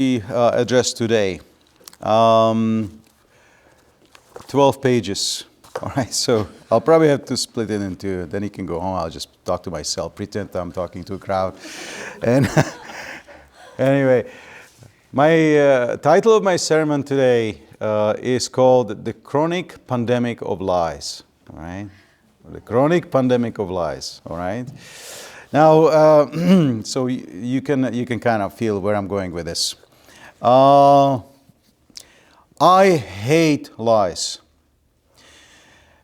Address today. 12 pages. All right, so I'll probably have to split it in two. Then you can go home. I'll just talk to myself, pretend I'm talking to a crowd. And anyway, my title of my sermon today is called The Chronic Pandemic of Lies. All right, the chronic pandemic of lies. All right. Now, so you can kind of feel where I'm going with this. I hate lies.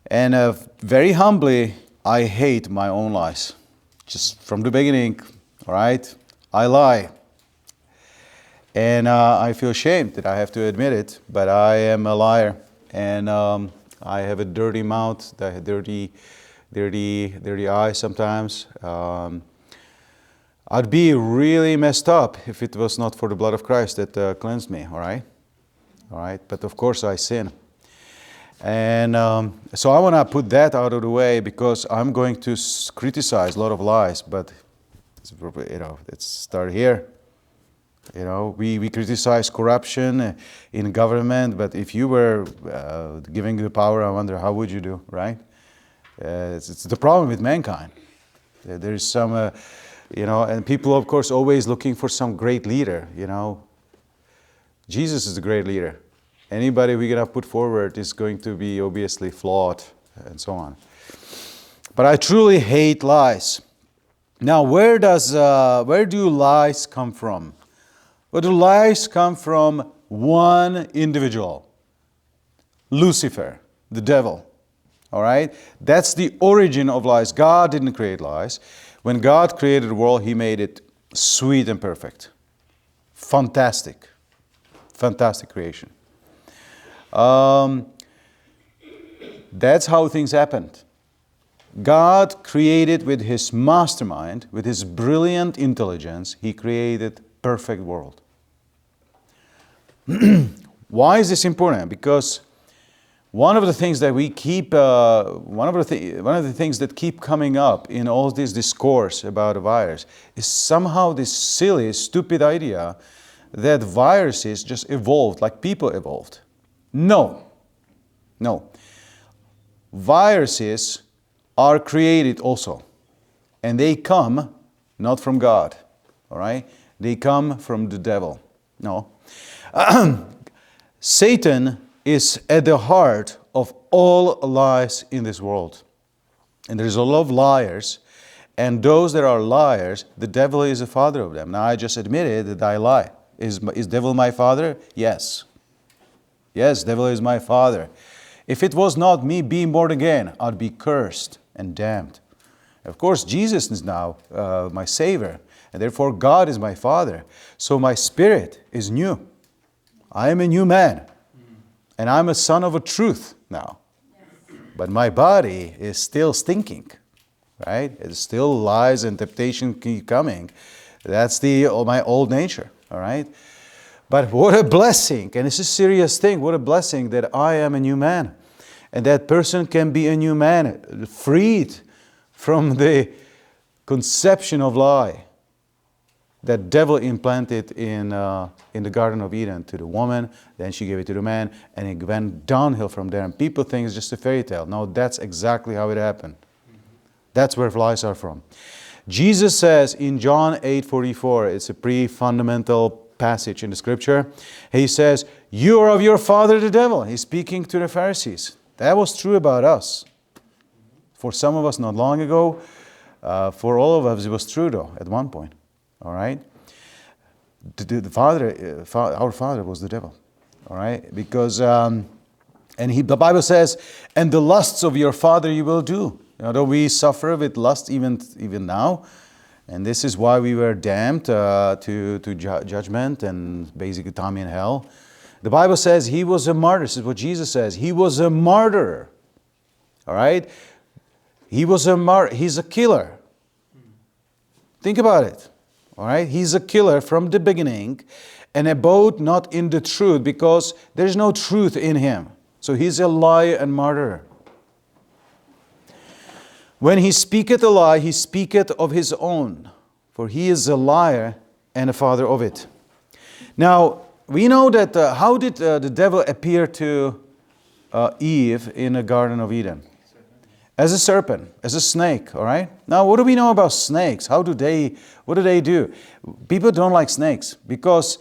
And very humbly, I hate my own lies. Just from the beginning, all right? I lie. And I feel ashamed that I have to admit it, but I am a liar. And I have a dirty mouth, dirty eyes sometimes. I'd be really messed up if it was not for the blood of Christ that cleansed me, all right? All right, but of course I sin. And so I want to put that out of the way because I'm going to criticize a lot of lies, but let's start here. We criticize corruption in government, but if you were giving the power, I wonder how would you do, right? It's the problem with mankind. There is some, and people, of course, always looking for some great leader, Jesus is the great leader. Anybody we're going to put forward is going to be obviously flawed and so on. But I truly hate lies. Now, where do lies come from? Well, do lies come from one individual? Lucifer, the devil. All right? That's the origin of lies. God didn't create lies. When God created the world, He made it sweet and perfect. Fantastic. Fantastic creation. That's how things happened. God created with His mastermind, with His brilliant intelligence, He created perfect world. Why is this important? Because one of the things that we keep, one of the things that keep coming up in all this discourse about a virus is somehow this silly, stupid idea that viruses just evolved like people evolved. No. Viruses are created also. And they come not from God. All right? They come from the devil. No. Satan is at the heart of all lies in this world. And there's a lot of liars. And those that are liars, the devil is the father of them. Now I just admitted that I lie. Is devil my father? Yes. Yes, devil is my father. If it was not me being born again, I'd be cursed and damned. Of course, Jesus is now my Savior, and therefore God is my Father. So my spirit is new. I am a new man, and I'm a son of a truth now. But my body is still stinking, right? It still lies and temptation keep coming. That's my old nature, all right? But what a blessing, and it's a serious thing, what a blessing that I am a new man. And that person can be a new man, freed from the conception of lie that devil implanted in the Garden of Eden to the woman, then she gave it to the man, and it went downhill from there. And people think it's just a fairy tale. No, that's exactly how it happened. That's where lies are from. Jesus says in John 8:44, it's a pretty fundamental passage in the scripture. He says, you are of your father the devil. He's speaking to the Pharisees. That was true about us. For some of us not long ago, for all of us it was true though at one point. All right? Our father was the devil. All right? Because, the Bible says, and the lusts of your father you will do. Though we suffer with lust even now, and this is why we were damned to judgment and basically time in hell. The Bible says he was a martyr. This is what Jesus says. He was a martyr. All right? He was a martyr. He's a killer. Think about it. All right? He's a killer from the beginning and abode not in the truth because there's no truth in him. So he's a liar and martyr. When he speaketh a lie, he speaketh of his own, for he is a liar and a father of it. Now, we know that how did the devil appear to Eve in the Garden of Eden? As a serpent, as a snake, all right? Now, what do we know about snakes? What do they do? People don't like snakes because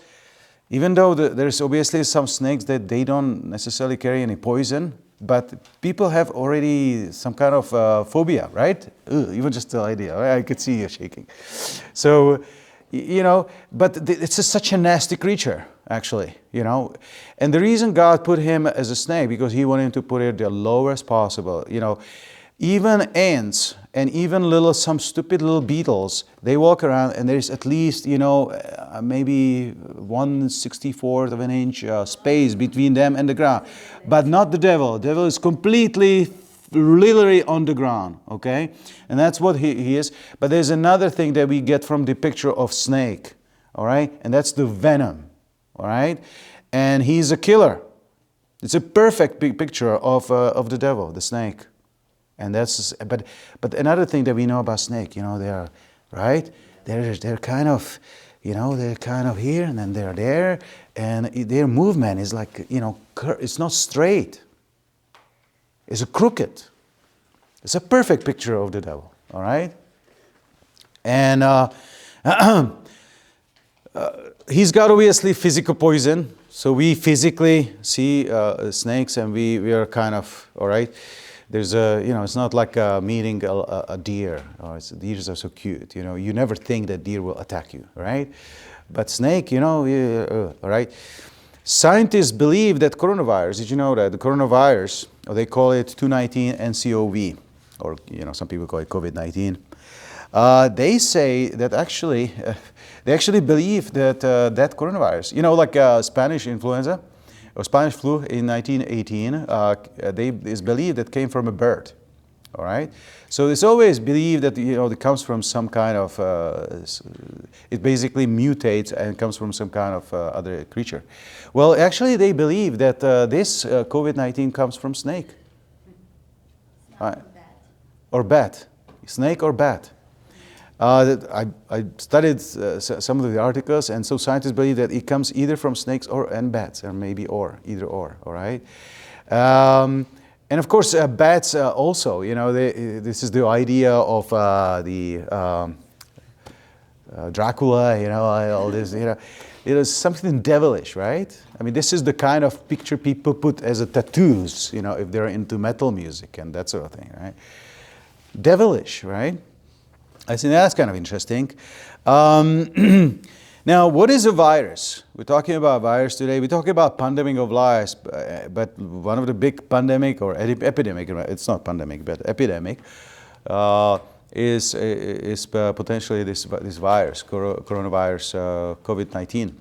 even though there's obviously some snakes that they don't necessarily carry any poison, but people have already some kind of phobia, right? Even just the idea, right? I could see you shaking. So, but it's such a nasty creature, actually, And the reason God put him as a snake, because he wanted to put it the lowest possible, Even ants and even some stupid little beetles, they walk around and there's at least, maybe 1/64 of an inch space between them and the ground. But not the devil. The devil is completely, literally on the ground, okay? And that's what he is. But there's another thing that we get from the picture of snake, all right? And that's the venom, all right? And he's a killer. It's a perfect picture of the devil, the snake. And that's, but another thing that we know about snake, they are, right? They're kind of, they're kind of here and then they're there, and their movement is like, it's not straight. It's a crooked. It's a perfect picture of the devil, all right? And he's got obviously physical poison, so we physically see snakes, and we are kind of, all right? There's it's not like meeting a deer. Deers are so cute, You never think that deer will attack you, right? But snake, all right? Scientists believe that coronavirus, did you know that? The coronavirus, or they call it 219 nCoV, or, some people call it COVID-19. They say that actually, they actually believe that that coronavirus, like Spanish influenza, or Spanish flu in 1918, it's believed that came from a bird, all right? So it's always believed that, it comes from some kind of, it basically mutates and comes from some kind of other creature. Well, actually they believe that this COVID-19 comes from snake. Or bat. Snake or bat. I studied some of the articles, and so scientists believe that it comes either from snakes and bats, or maybe either or, all right? And of course, bats also, this is the idea of Dracula, all this, it is something devilish, right? I mean, this is the kind of picture people put as a tattoos, if they're into metal music and that sort of thing, right? Devilish, right? I think that's kind of interesting. Now, what is a virus? We're talking about virus today. We're talking about pandemic of lies, but one of the big pandemic or epidemic, it's not pandemic, but epidemic, is potentially this virus, coronavirus, COVID-19.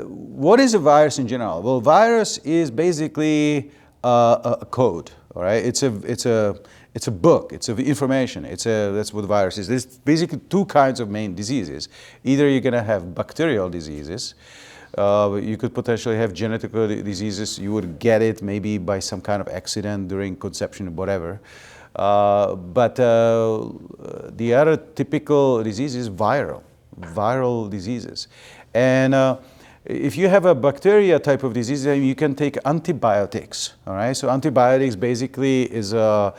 What is a virus in general? Well, virus is basically a code, all right? It's a book, it's information, that's what the virus is. There's basically two kinds of main diseases. Either you're gonna have bacterial diseases, you could potentially have genetic diseases, you would get it maybe by some kind of accident during conception or whatever. But the other typical disease is viral diseases. And if you have a bacteria type of disease, then you can take antibiotics, all right? So antibiotics basically is a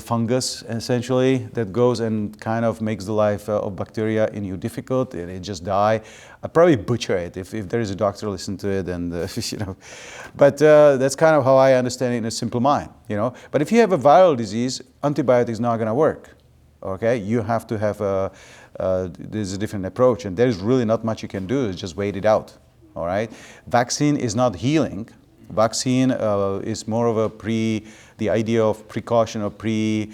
fungus, essentially, that goes and kind of makes the life of bacteria in you difficult, and it just die. I probably butcher it if there is a doctor listen to it, and But that's kind of how I understand it in a simple mind, But if you have a viral disease, antibiotics not going to work, okay? You have to have there's a different approach, and there's really not much you can do. It's just wait it out, all right? Vaccine is not healing. Vaccine is more of the idea of precaution or to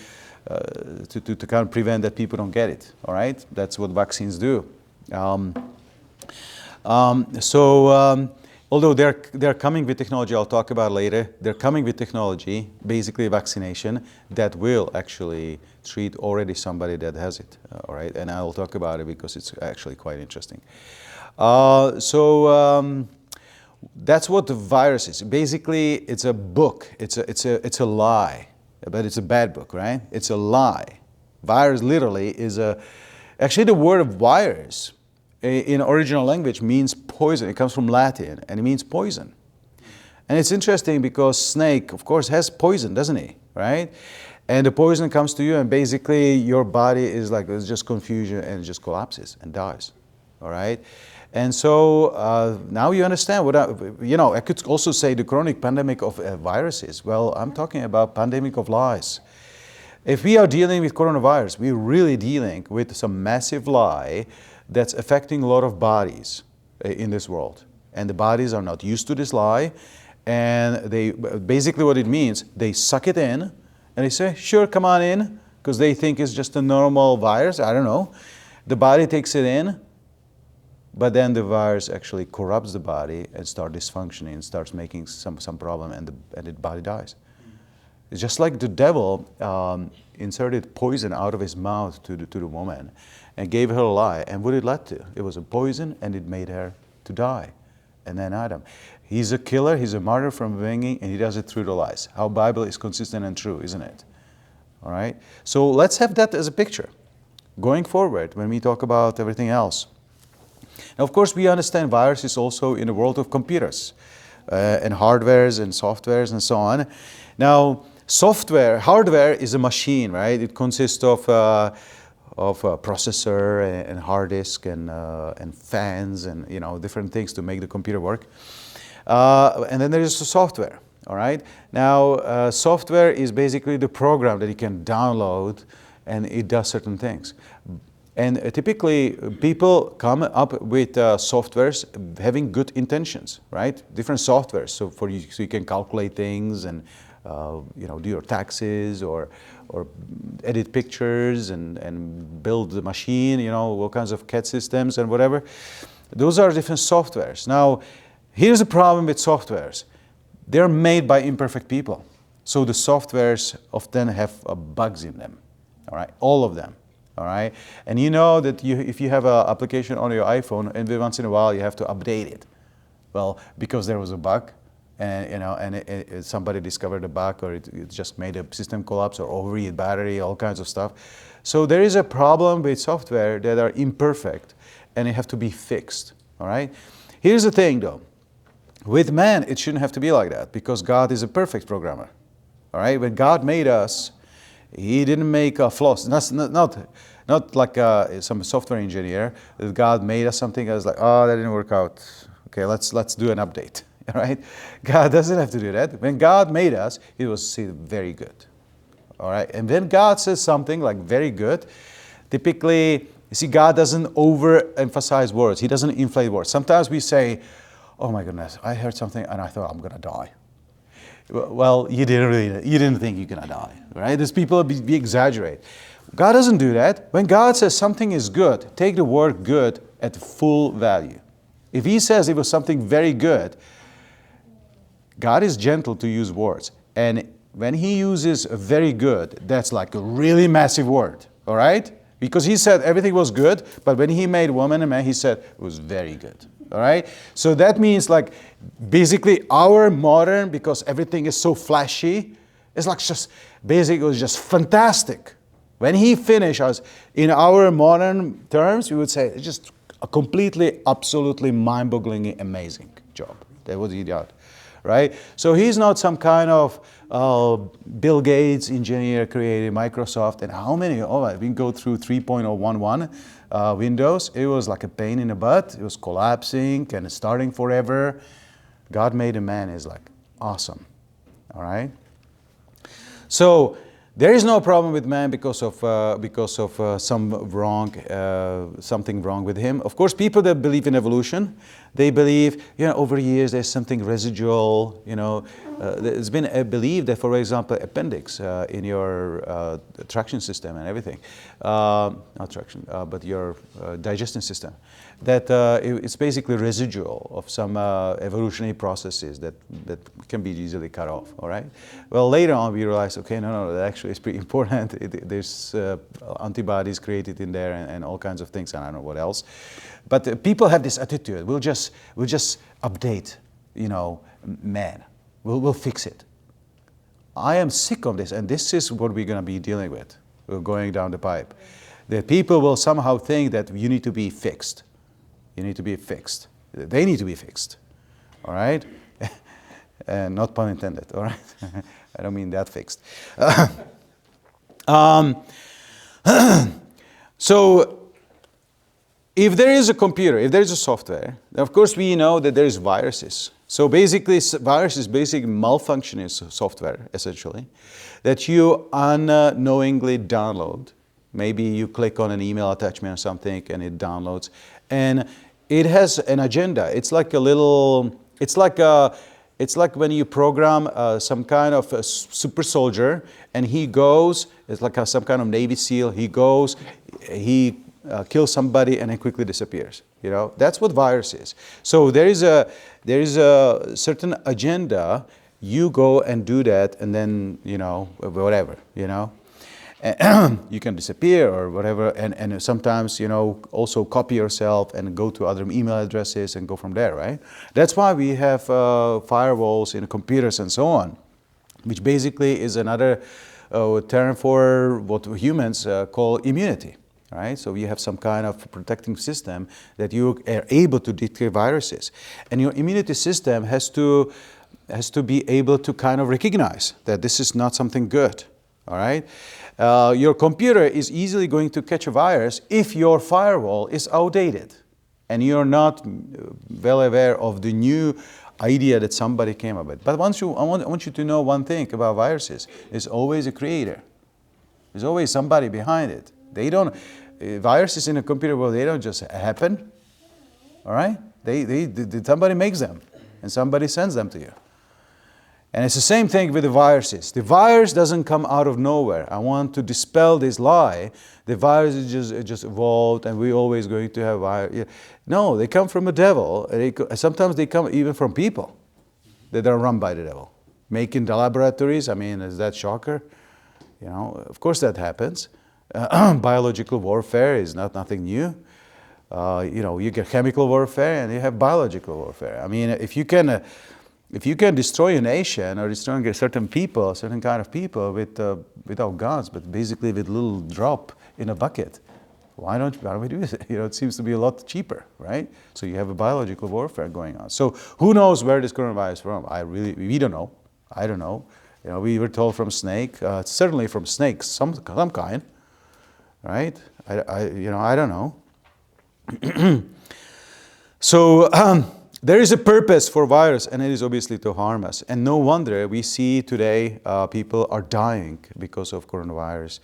kind of prevent that people don't get it, all right? That's what vaccines do. Although they're coming with technology, I'll talk about later, they're coming with technology, basically vaccination, that will actually treat already somebody that has it, all right? And I'll talk about it because it's actually quite interesting. That's what the virus is. Basically, it's a book. It's a lie, but it's a bad book, right? It's a lie. Virus literally is actually the word of virus in original language means poison. It comes from Latin and it means poison. And it's interesting because snake, of course, has poison, doesn't he? Right? And the poison comes to you and basically your body is like, it's just confusion and it just collapses and dies. All right? And so now you understand what I could also say the chronic pandemic of viruses. Well, I'm talking about pandemic of lies. If we are dealing with coronavirus, we're really dealing with some massive lie that's affecting a lot of bodies in this world. And the bodies are not used to this lie. And they basically what it means, they suck it in and they say, sure, come on in, because they think it's just a normal virus. I don't know. The body takes it in, but then the virus actually corrupts the body and starts dysfunctioning and starts making some problem, and the body dies. It's just like the devil inserted poison out of his mouth to the woman and gave her a lie. And what it led to? It was a poison, and it made her to die. And then Adam. He's a killer, he's a martyr from the beginning, and he does it through the lies. How Bible is consistent and true, isn't it? All right? So let's have that as a picture going forward when we talk about everything else. Now, of course, we understand viruses also in the world of computers and hardwares and softwares and so on. Now, hardware is a machine, right? It consists of a processor and hard disk and fans and different things to make the computer work. And then there is the software. All right. Now, software is basically the program that you can download, and it does certain things. And typically, people come up with softwares having good intentions, right? Different softwares, so you can calculate things and do your taxes or edit pictures and build the machine, all kinds of CAD systems and whatever. Those are different softwares. Now, here's the problem with softwares. They're made by imperfect people. So the softwares often have bugs in them, all right? All of them, all right? And you know that if you have an application on your iPhone, and once in a while you have to update it. Well, because there was a bug, and somebody discovered a bug, or it just made a system collapse or overheat battery, all kinds of stuff. So there is a problem with software that are imperfect, and they have to be fixed, all right? Here's the thing, though. With man, it shouldn't have to be like that, because God is a perfect programmer. All right? When God made us, He didn't make flaws. Not like some software engineer. God made us something. I was like, oh, that didn't work out. Okay, let's do an update. All right? God doesn't have to do that. When God made us, it was very good. All right? And when God says something like very good, typically, you see, God doesn't overemphasize words. He doesn't inflate words. Sometimes we say, oh my goodness, I heard something and I thought I'm going to die. Well, you didn't think you're going to die, right? There's people that exaggerate. God doesn't do that. When God says something is good, take the word good at full value. If He says it was something very good, God is gentle to use words. And when He uses very good, that's like a really massive word, all right? Because He said everything was good, but when He made woman and man, He said it was very good. All right? So that means like basically our modern, because everything is so flashy, it's like just basically it was just fantastic. When He finished us, in our modern terms, we would say it's just a completely, absolutely mind-bogglingly amazing job. That was He did. Right? So He's not some kind of Bill Gates engineer created Microsoft, and how many? We can go through 3.011 Windows. It was like a pain in the butt. It was collapsing and starting forever. God made a man is like awesome. All right. So there is no problem with man because of something wrong with him. Of course, people that believe in evolution, they believe, over years there's something residual. There's been a belief that, for example, appendix in your traction system and everything, not traction, but your digestion system, that it's basically residual of some evolutionary processes that can be easily cut off. All right. Well, later on we realized, okay, no, that actually is pretty important. There's antibodies created in there and all kinds of things, and I don't know what else. But people have this attitude. We'll just update, man. We'll fix it. I am sick of this, and this is what we're going to be dealing with. We're going down the pipe. The people will somehow think that you need to be fixed. You need to be fixed. They need to be fixed. All right? And not pun intended, all right? I don't mean that fixed. So if there is a computer, if there is a software, of course we know that there is viruses. So basically, virus is basically malfunctioning software, essentially, that you unknowingly download. Maybe you click on an email attachment or something and it downloads. And it has an agenda. It's like a little, it's like when you program some kind of a super soldier and he goes, it's like some kind of Navy SEAL, he goes, he kills somebody and then quickly disappears. You know, that's what virus is. So there is a certain agenda. You go and do that, and then whatever. You can disappear or whatever, and sometimes also copy yourself and go to other email addresses and go from there, right? That's why we have firewalls in computers and so on, which basically is another term for what humans call immunity. Right? So you have some kind of protecting system that you are able to detect viruses. And your immunity system has to be able to kind of recognize that this is not something good. All right? Your computer is easily going to catch a virus if your firewall is outdated and you're not well aware of the new idea that somebody came up with. But I want you to know one thing about viruses. There's always a creator. There's always somebody behind it. They don't, viruses in a computer world, they don't just happen, all right? Somebody makes them, and somebody sends them to you. And it's the same thing with the viruses. The virus doesn't come out of nowhere. I want to dispel this lie. The virus is just evolved, and we're always going to have virus. No, they come from the devil. Sometimes they come even from people that are run by the devil. Making the laboratories, I mean, is that shocker? Of course that happens. Biological warfare is nothing new. You get chemical warfare and you have biological warfare. I mean, if you can destroy a nation or destroy certain people, certain kind of people without guns, but basically with a little drop in a bucket, why don't we do it? It seems to be a lot cheaper, right? So you have a biological warfare going on. So who knows where this coronavirus is from? We don't know. I don't know. We were told from snake, certainly from snakes, some kind. Right? I don't know. So there is a purpose for virus, and it is obviously to harm us. And no wonder we see today people are dying because of coronavirus.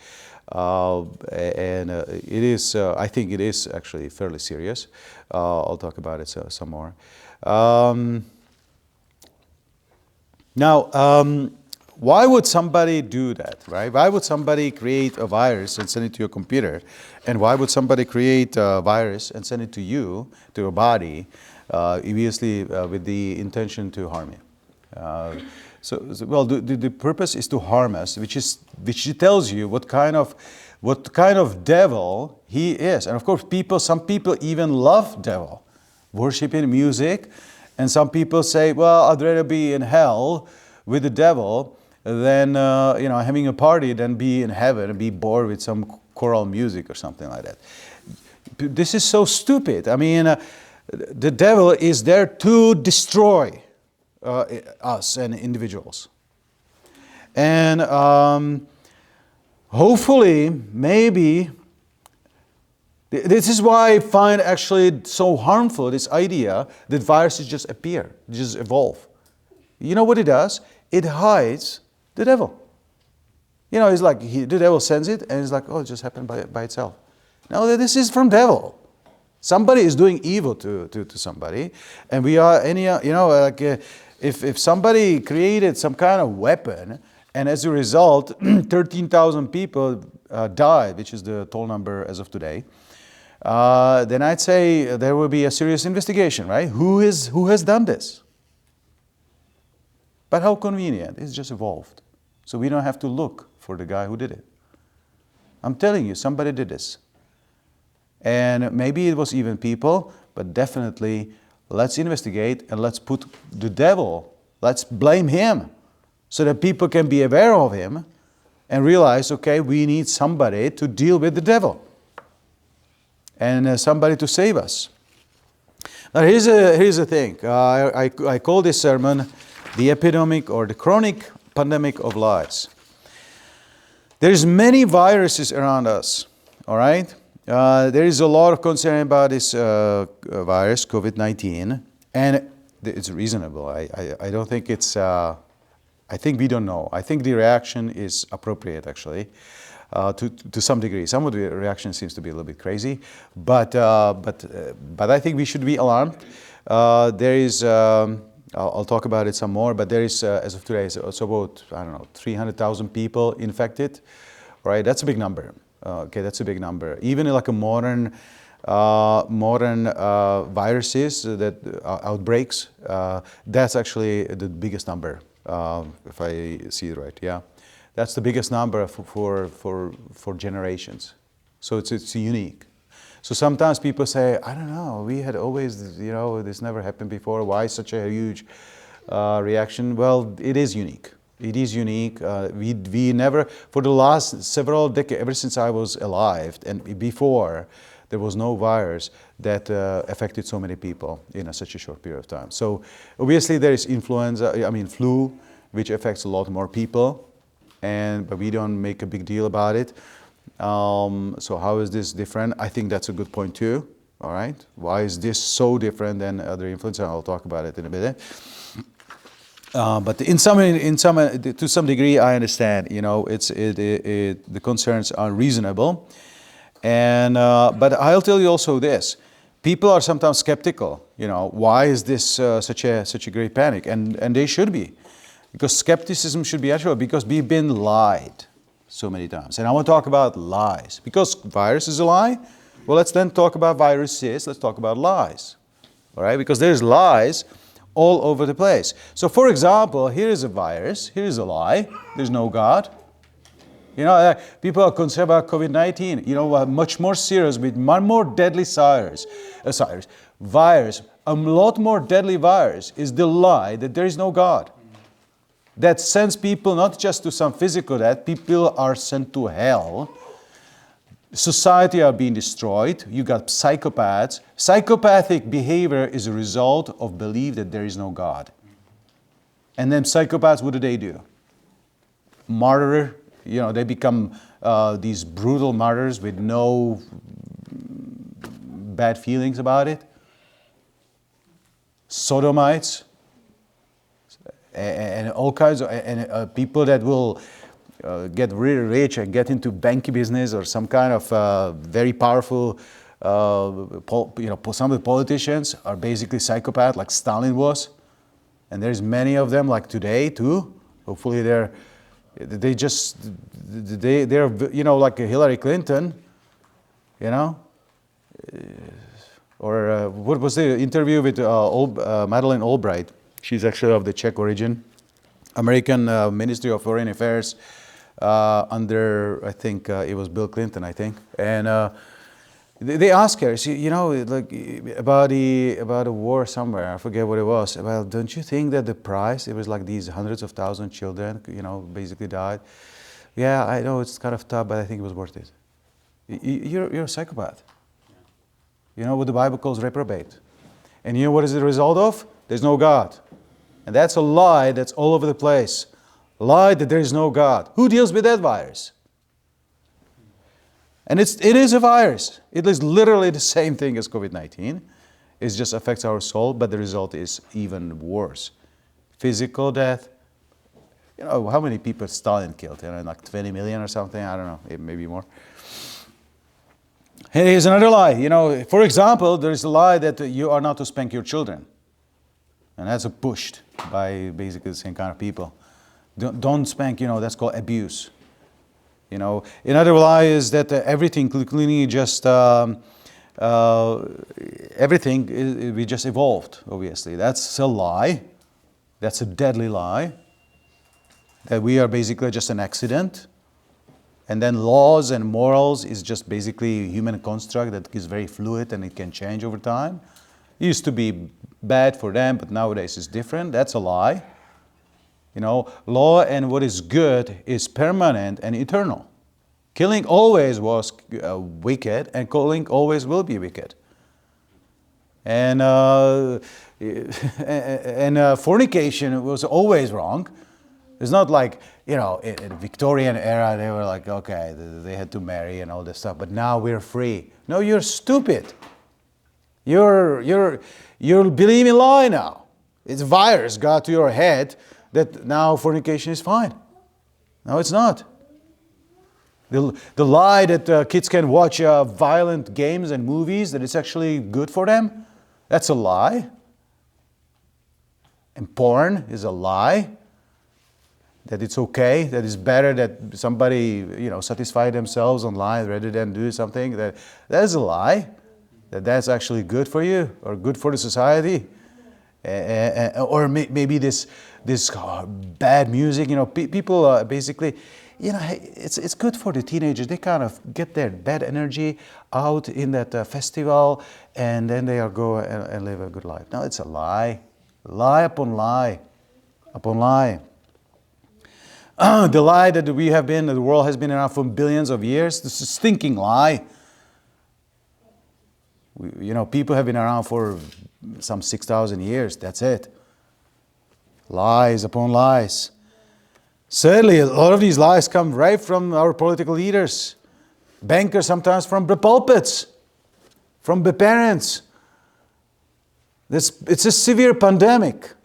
It is, I think it is actually fairly serious. I'll talk about it some more. Why would somebody do that, right? Why would somebody create a virus and send it to your computer? And why would somebody create a virus and send it to you, to your body, obviously with the intention to harm you? The purpose is to harm us, which tells you what kind of devil he is. And of course, some people even love devil, worshiping music, and some people say, well, I'd rather be in hell with the devil than having a party than be in heaven and be bored with some choral music or something like that. This is so stupid. I mean, the devil is there to destroy us and individuals. And hopefully, maybe, this is why I find actually so harmful this idea that viruses just appear, just evolve. You know what it does? It hides the devil. It's like the devil sends it and it's like, oh, it just happened by itself. No, this is from devil. Somebody is doing evil to somebody, and we are if somebody created some kind of weapon, and as a result, 13,000 people died, which is the total number as of today, then I'd say there will be a serious investigation, right? Who has done this? But how convenient, it's just evolved. So we don't have to look for the guy who did it. I'm telling you, somebody did this. And maybe it was even people, but definitely let's investigate and let's put the devil, let's blame him so that people can be aware of him and realize, okay, we need somebody to deal with the devil and somebody to save us. Now here's the thing. I call this sermon the epidemic or the chronic pandemic of lies. There's many viruses around us, all right? There is a lot of concern about this virus, COVID-19, and it's reasonable. I don't think it's, I think we don't know. I think the reaction is appropriate, actually, to some degree. Some of the reaction seems to be a little bit crazy, but I think we should be alarmed. There is, I'll talk about it some more, but there is, as of today, it's about, I don't know, 300,000 people infected, right? That's a big number. Okay, that's a big number. Even like a modern viruses, outbreaks, that's actually the biggest number, if I see it right, yeah. That's the biggest number for generations. So it's unique. So sometimes people say, I don't know, we had always, you know, this never happened before. Why such a huge reaction? Well, it is unique. It is unique. We never, for the last several decades, ever since I was alive and before, there was no virus that affected so many people in such a short period of time. So obviously there is influenza, flu, which affects a lot more people, but we don't make a big deal about it. So how is this different? I think that's a good point too. All right, why is this so different than other influenza? I'll talk about it in a minute. But to some degree, I understand. You know, the concerns are reasonable, but I'll tell you also this: people are sometimes skeptical. You know, why is this such a great panic? And they should be, because skepticism should be actual, because we've been lied so many times. And I want to talk about lies, because virus is a lie. Well, let's then talk about viruses. Let's talk about lies, all right? Because there's lies all over the place. So, for example, here is a virus. Here is a lie. There's no God. You know, people are concerned about COVID-19. You know, much more serious, with one more deadly virus. A lot more deadly virus is the lie that there is no God. That sends people not just to some physical death, people are sent to hell. Society are being destroyed. You got psychopaths. Psychopathic behavior is a result of belief that there is no God. And then psychopaths, what do? Martyr, you know, they become these brutal martyrs with no bad feelings about it. Sodomites. And all kinds of people that will get really rich and get into banking business, or some kind of very powerful, some of the politicians are basically psychopaths, like Stalin was, and there's many of them like today too. Hopefully they're you know, like Hillary Clinton, you know, or what was the interview with Madeleine Albright? She's actually of the Czech origin, American Ministry of Foreign Affairs under, I think it was Bill Clinton, I think. And they asked her, you know, like about a war somewhere, I forget what it was. Well, don't you think that the price, it was like these hundreds of thousands of children, you know, basically died. Yeah, I know it's kind of tough, but I think it was worth it. You're a psychopath. You know what the Bible calls reprobate. And you know what is the result of? There's no God. And that's a lie that's all over the place. Lie that there is no God. Who deals with that virus? And it is a virus. It is literally the same thing as COVID-19. It just affects our soul, but the result is even worse. Physical death. You know, how many people Stalin killed? You know, like 20 million or something? I don't know, maybe more. Here's another lie. You know, for example, there is a lie that you are not to spank your children. And that's pushed by basically the same kind of people. Don't spank, you know, that's called abuse. You know, another lie is that everything, including just everything, we just evolved, obviously. That's a lie. That's a deadly lie. That we are basically just an accident. And then laws and morals is just basically a human construct that is very fluid and it can change over time. It used to be bad for them, but nowadays it's different. That's a lie. You know, law and what is good is permanent and eternal. Killing always was wicked, and killing always will be wicked. And fornication was always wrong. It's not like, in the Victorian era, they were like, okay, they had to marry and all this stuff, but now we're free. No, you're stupid. You're believing lie now. It's virus got to your head that now fornication is fine. No, it's not. The lie that kids can watch violent games and movies, that it's actually good for them, that's a lie. And porn is a lie. That it's okay, that it's better that somebody, satisfy themselves online rather than do something. That is a lie. That's actually good for you or good for the society. Or maybe this bad music, people basically, it's good for the teenagers. They kind of get their bad energy out in that festival, and then they go and live a good life. No, it's a lie. Lie upon lie upon lie. The lie that the world has been around for billions of years, this is a stinking lie. People have been around for some 6,000 years, that's it. Lies upon lies. Sadly, a lot of these lies come right from our political leaders. Bankers sometimes from the pulpits, from the parents. It's a severe pandemic.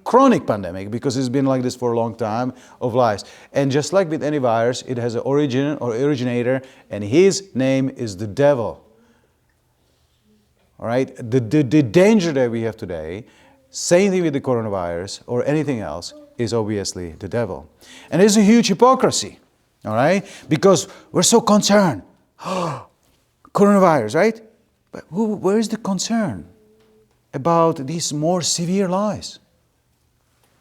Chronic pandemic, because it's been like this for a long time, of lies. And just like with any virus, it has an origin or originator, and his name is the devil. All right? The danger that we have today, same thing with the coronavirus or anything else, is obviously the devil. And it's a huge hypocrisy, all right? Because we're so concerned. Coronavirus, right? But where is the concern about these more severe lies?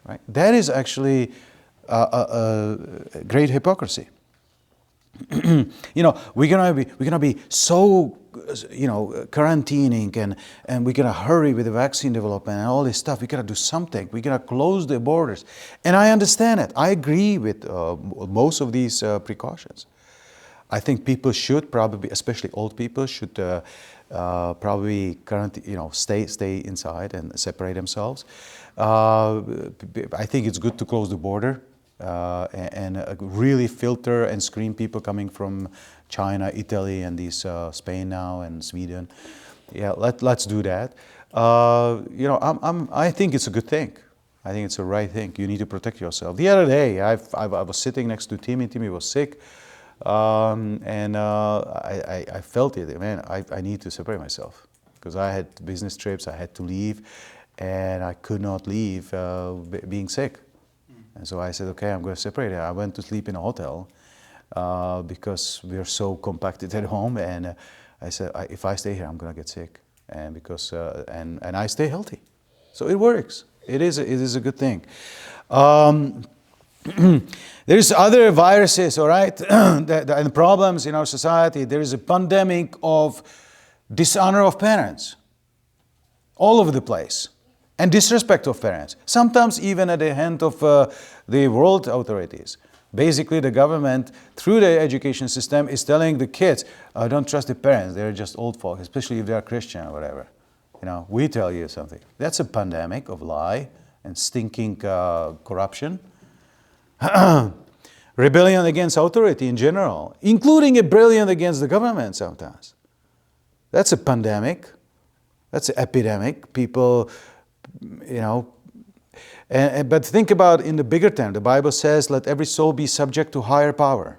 Right? That is actually a great hypocrisy. We're gonna be so quarantining and we're gonna hurry with the vaccine development and all this stuff. We gotta do something. We gotta close the borders. And I understand it. I agree with most of these precautions. I think people should probably, especially old people, should probably stay inside and separate themselves. I think it's good to close the border and really filter and screen people coming from China, Italy, and Spain now and Sweden. Yeah, let's do that. I think it's a good thing. I think it's the right thing. You need to protect yourself. The other day, I was sitting next to Timmy. Timmy was sick. I felt it, man, I need to separate myself because I had business trips, I had to leave, and I could not leave being sick. And so I said, okay, I'm going to separate it. I went to sleep in a hotel because we're so compacted at home, and I said, if I stay here, I'm going to get sick, and because and I stay healthy. So it works. It is a good thing. There's other viruses, all right, and problems in our society. There is a pandemic of dishonor of parents all over the place, and disrespect of parents, sometimes even at the hand of the world authorities. Basically, the government, through the education system, is telling the kids, don't trust the parents, they're just old folk, especially if they're Christian or whatever. We tell you something. That's a pandemic of lie and stinking corruption. Rebellion against authority in general, including a rebellion against the government sometimes. That's a pandemic. That's an epidemic. People, but think about in the bigger term. The Bible says, let every soul be subject to higher power.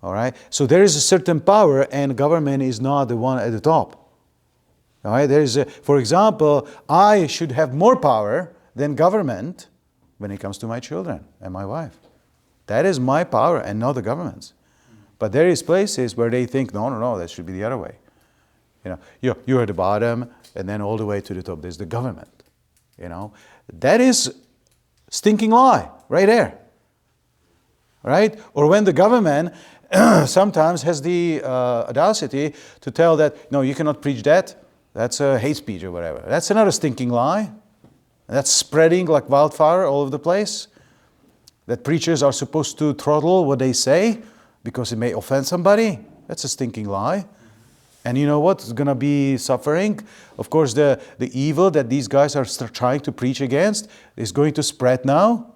All right? So there is a certain power, and government is not the one at the top. All right? For example, I should have more power than government when it comes to my children and my wife. That is my power and not the government's. But there is places where they think, no, that should be the other way. You're at the bottom, and then all the way to the top, there's the government. That is stinking lie right there. Right? Or when the government sometimes has the audacity to tell that, no, you cannot preach that. That's a hate speech or whatever. That's another stinking lie. That's spreading like wildfire all over the place. That preachers are supposed to throttle what they say because it may offend somebody. That's a stinking lie. And you know what's going to be suffering? Of course, the evil that these guys are trying to preach against is going to spread now.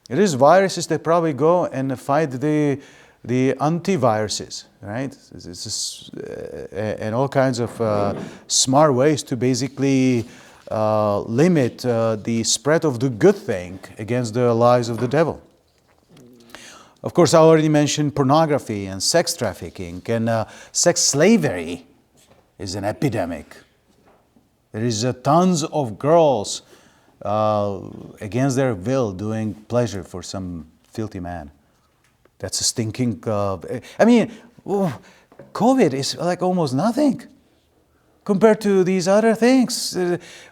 It is viruses that probably go and fight the antiviruses, right? And all kinds of smart ways to basically limit the spread of the good thing against the lies of the devil. Of course, I already mentioned pornography and sex trafficking, and sex slavery is an epidemic. There is tons of girls against their will doing pleasure for some filthy man. That's a stinking... COVID is like almost nothing compared to these other things.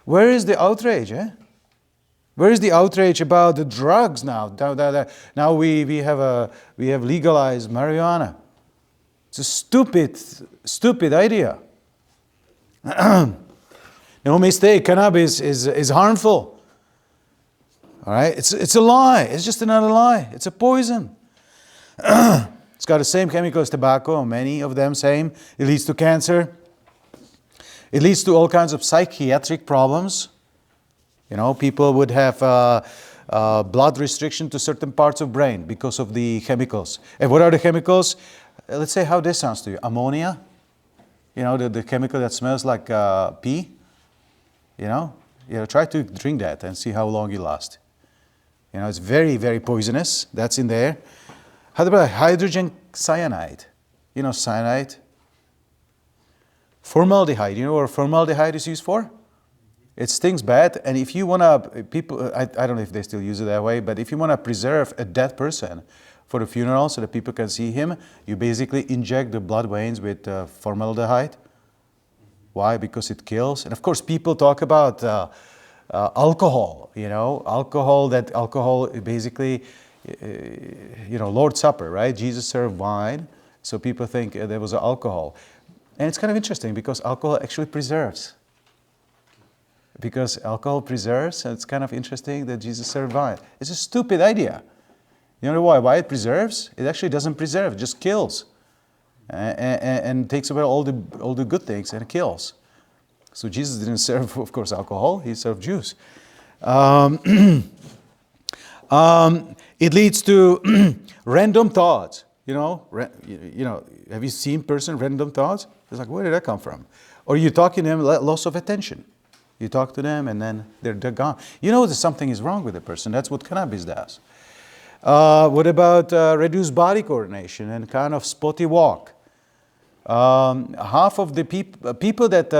Where is the outrage, eh? Where is the outrage about the drugs now? Now we have legalized marijuana. It's a stupid idea. No mistake, cannabis is harmful. All right, it's a lie. It's just another lie. It's a poison. It's got the same chemical as tobacco. Many of them same. It leads to cancer. It leads to all kinds of psychiatric problems. You know, people would have blood restriction to certain parts of brain because of the chemicals. And what are the chemicals? Let's say how this sounds to you. Ammonia. You know, the chemical that smells like pee. You know, try to drink that and see how long you last. You know, it's very, very poisonous. That's in there. How about hydrogen cyanide? You know, cyanide. Formaldehyde. You know what formaldehyde is used for? It stings bad, and if you want to, I don't know if they still use it that way, but if you want to preserve a dead person for the funeral so that people can see him, you basically inject the blood veins with formaldehyde. Why? Because it kills. And of course, people talk about alcohol, you know, alcohol basically, Lord's Supper, right? Jesus served wine, so people think there was alcohol. And it's kind of interesting because alcohol actually preserves. Because alcohol preserves, and it's kind of interesting that Jesus served wine. It's a stupid idea. You know why? Why it preserves? It actually doesn't preserve, it just kills. And takes away all the good things and it kills. So Jesus didn't serve, of course, alcohol, he served juice. It leads to random thoughts. Have you seen random thoughts? It's like, where did that come from? Or you talking to them, loss of attention. You talk to them and then they're gone. You know that something is wrong with the person. That's what cannabis does. What about reduced body coordination and kind of spotty walk? Half of the people that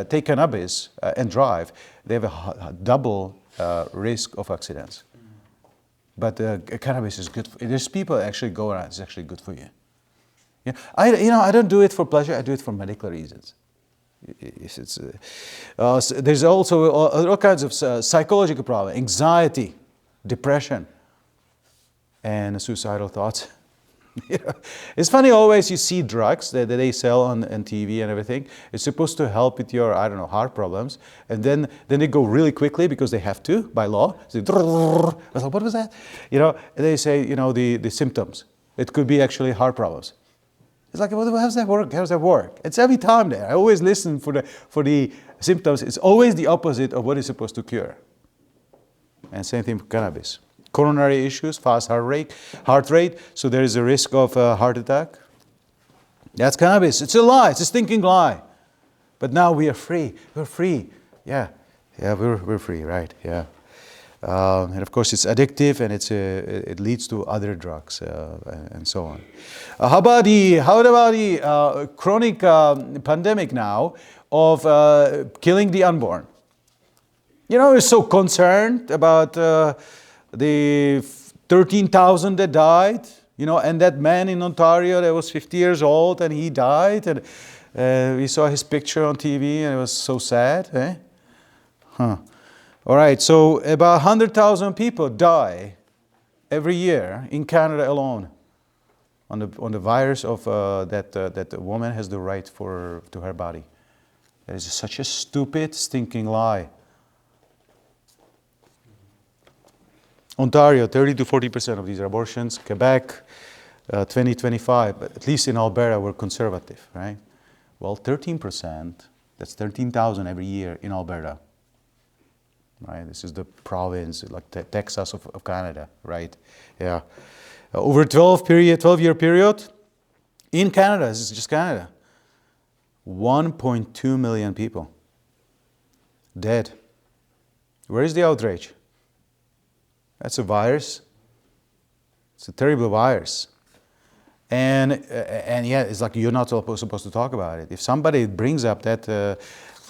take cannabis and drive, they have a double risk of accidents. But cannabis is good. There's people that actually go around. It's actually good for you. Yeah, I don't do it for pleasure. I do it for medical reasons. There's also all kinds of psychological problems, anxiety, depression, and suicidal thoughts. It's funny, always you see drugs that they sell on TV and everything. It's supposed to help with your, heart problems. And then they go really quickly because they have to, by law. So, I was like, what was that? And they say, the symptoms. It could be actually heart problems. It's like, well, how does that work? How does that work? It's every time there. I always listen for the symptoms. It's always the opposite of what is supposed to cure. And same thing for cannabis. Coronary issues, fast heart rate. So there is a risk of heart attack. That's cannabis. It's a lie. It's a stinking lie. But now we are free. We're free. Yeah, we're free, right? Yeah. And of course, it's addictive, and it leads to other drugs and so on. How about the chronic pandemic now of killing the unborn? We're so concerned about the 13,000 that died. And that man in Ontario that was 50 years old and he died, and we saw his picture on TV, and it was so sad. Eh? Huh. All right, so about 100,000 people die every year in Canada alone on the virus of that the woman has the right to her body. That is such a stupid, stinking lie. Ontario, 30 to 40% of these are abortions. Quebec, 2025, but at least in Alberta, we're conservative, right? Well, 13%, that's 13,000 every year in Alberta, right? This is the province, like Texas of Canada, right? Yeah. Over a 12-year period, in Canada, this is just Canada, 1.2 million people dead. Where is the outrage? That's a virus. It's a terrible virus. And yeah, it's like you're not supposed to talk about it. If somebody brings up that,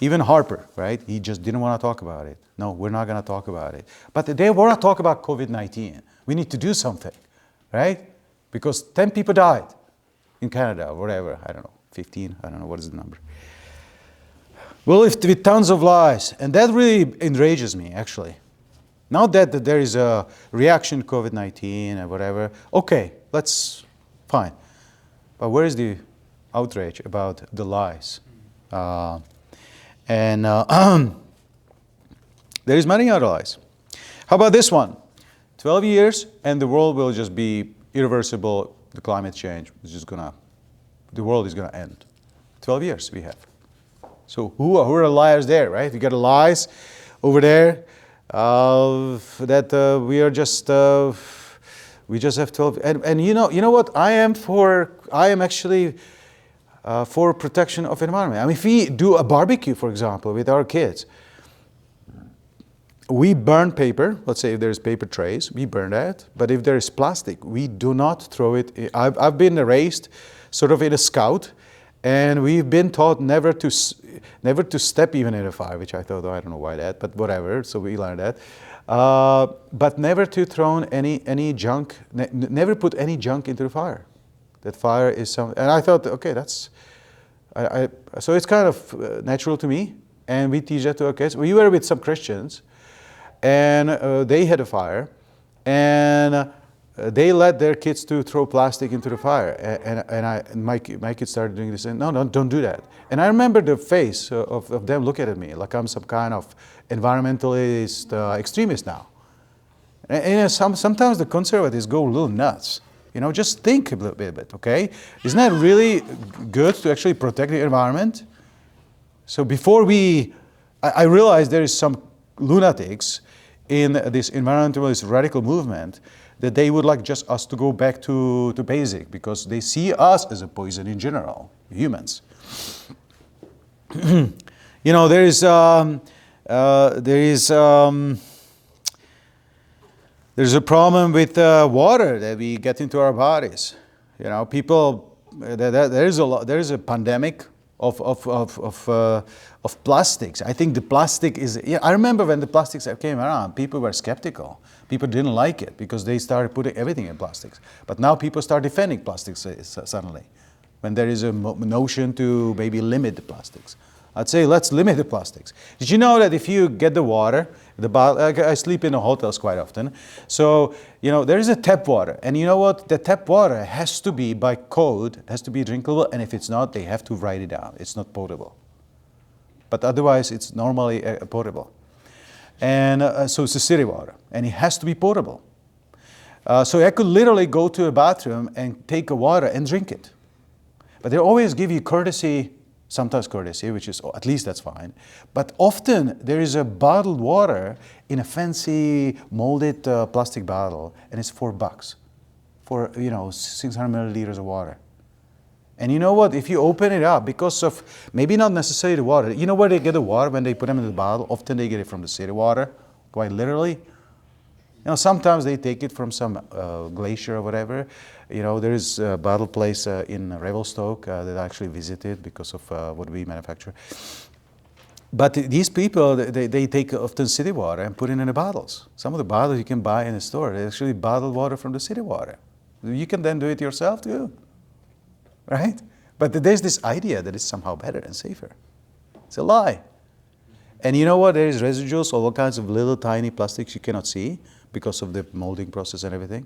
even Harper, right? He just didn't want to talk about it. No, we're not going to talk about it. But they want to talk about COVID-19. We need to do something, right? Because 10 people died in Canada, or whatever. I don't know, 15. I don't know what is the number. Well, with tons of lies, and that really enrages me, actually. Not that there is a reaction to COVID-19 or whatever. Okay, fine. But where is the outrage about the lies? There is many other lies. How about this one? 12 years and the world will just be irreversible. The climate change is just the world is gonna end. 12 years we have. So who are the liars there, right? We got the lies over there that we just have 12. And you know what? I am actually for protection of environment. I mean, if we do a barbecue, for example, with our kids, we burn paper. Let's say if there's paper trays, we burn that. But if there is plastic, we do not throw it. I've been raised sort of in a scout, and we've been taught never to step even in a fire, which I thought, I don't know why that, but whatever. So we learned that. But never to throw any junk, never put any junk into the fire. That fire is something, and I thought, okay, so it's kind of natural to me, and we teach that to our kids. We were with some Christians, and they had a fire, and they let their kids to throw plastic into the fire, and my kids started doing this, and no, don't do that. And I remember the face of them looking at me like I'm some kind of environmentalist extremist now. And sometimes the conservatives go a little nuts. Just think a little bit, okay? Isn't that really good to actually protect the environment? So before I realized there is some lunatics in this environmentalist radical movement that they would like just us to go back to basic because they see us as a poison in general, humans. There's a problem with water that we get into our bodies. People. There is a pandemic of plastics. I think the plastic is. Yeah, I remember when the plastics came around, people were skeptical. People didn't like it because they started putting everything in plastics. But now people start defending plastics suddenly, when there is a notion to maybe limit the plastics. I'd say let's limit the plastics. Did you know that if you get the water, I sleep in hotels quite often, so there is a tap water, and you know what? The tap water has to be by code, has to be drinkable, and if it's not, they have to write it down. It's not potable, but otherwise it's normally potable. And so it's a city water, and it has to be potable. So I could literally go to a bathroom and take a water and drink it, but they always give you courtesy. Sometimes courtesy, which is, at least that's fine. But often there is a bottled water in a fancy molded plastic bottle, and it's $4 for 600 milliliters of water. And you know what? If you open it up, because of maybe not necessarily the water, you know where they get the water when they put them in the bottle? Often they get it from the city water, quite literally. Sometimes they take it from some glacier or whatever. There is a bottle place in Revelstoke that I actually visited because of what we manufacture. But these people, they take often city water and put it in the bottles. Some of the bottles you can buy in the store, they're actually bottled water from the city water. You can then do it yourself too, right? But there's this idea that it's somehow better and safer. It's a lie. And you know what? There is residuals of all kinds of little tiny plastics you cannot see because of the molding process and everything.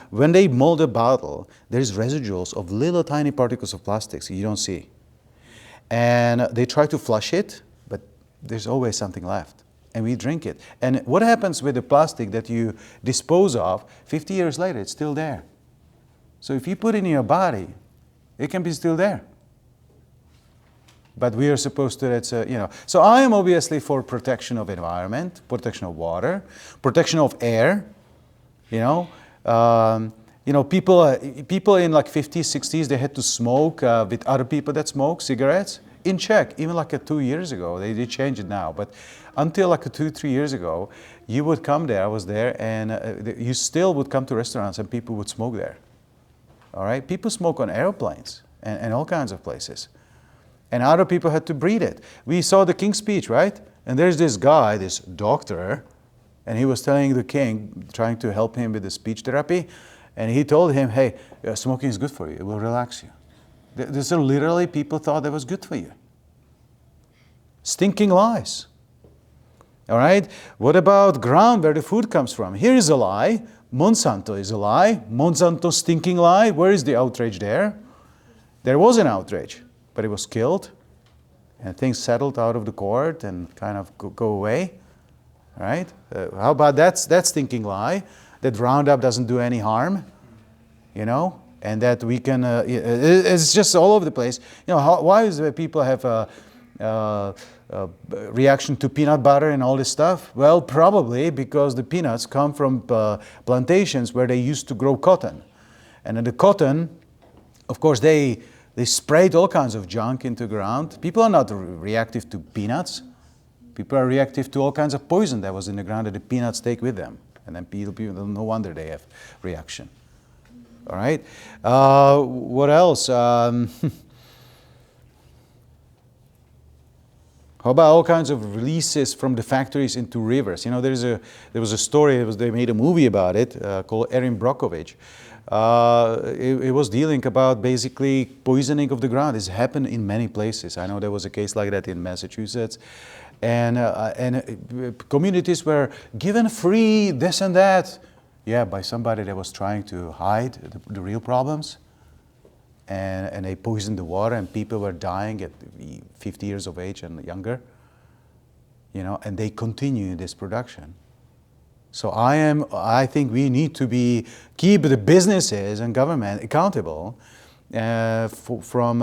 When they mold a bottle, there's residuals of little tiny particles of plastics you don't see. And they try to flush it, but there's always something left. And we drink it. And what happens with the plastic that you dispose of, 50 years later, it's still there. So if you put it in your body, it can be still there. But we are supposed to, that's you know. So I am obviously for protection of environment, protection of water, protection of air. You know, people in like 50s, 60s, they had to smoke with other people that smoke cigarettes. In Czech, even like 2 years ago, they did change it now, but until like 2, 3 years ago, you would come there, I was there, and you still would come to restaurants and people would smoke there. All right? People smoke on airplanes and all kinds of places. And other people had to breathe it. We saw the King's Speech, right? And there's this guy, this doctor, and he was telling the king, trying to help him with the speech therapy, and he told him, hey, smoking is good for you, it will relax you. These are literally people thought that was good for you. Stinking lies. All right? What about ground where the food comes from? Here is a lie. Monsanto is a lie. Monsanto stinking lie. Where is the outrage there? There was an outrage, but it was killed, and things settled out of the court and kind of go away. All right? How about that stinking lie, that Roundup doesn't do any harm, you know, and that we can, it's just all over the place. You know, why is it people have a reaction to peanut butter and all this stuff? Well, probably because the peanuts come from plantations where they used to grow cotton. And in the cotton, of course, they sprayed all kinds of junk into the ground. People are not reactive to peanuts. People are reactive to all kinds of poison that was in the ground that the peanuts take with them. And then people, no wonder they have reaction. All right. What else? How about all kinds of releases from the factories into rivers? You know, there was a story. They made a movie about it called Erin Brockovich. It was dealing about basically poisoning of the ground. It's happened in many places. I know there was a case like that in Massachusetts. And communities were given free this and that, yeah, by somebody that was trying to hide the real problems. And they poisoned the water, and people were dying at 50 years of age and younger. You know, and they continue this production. So I think we need to keep the businesses and government accountable from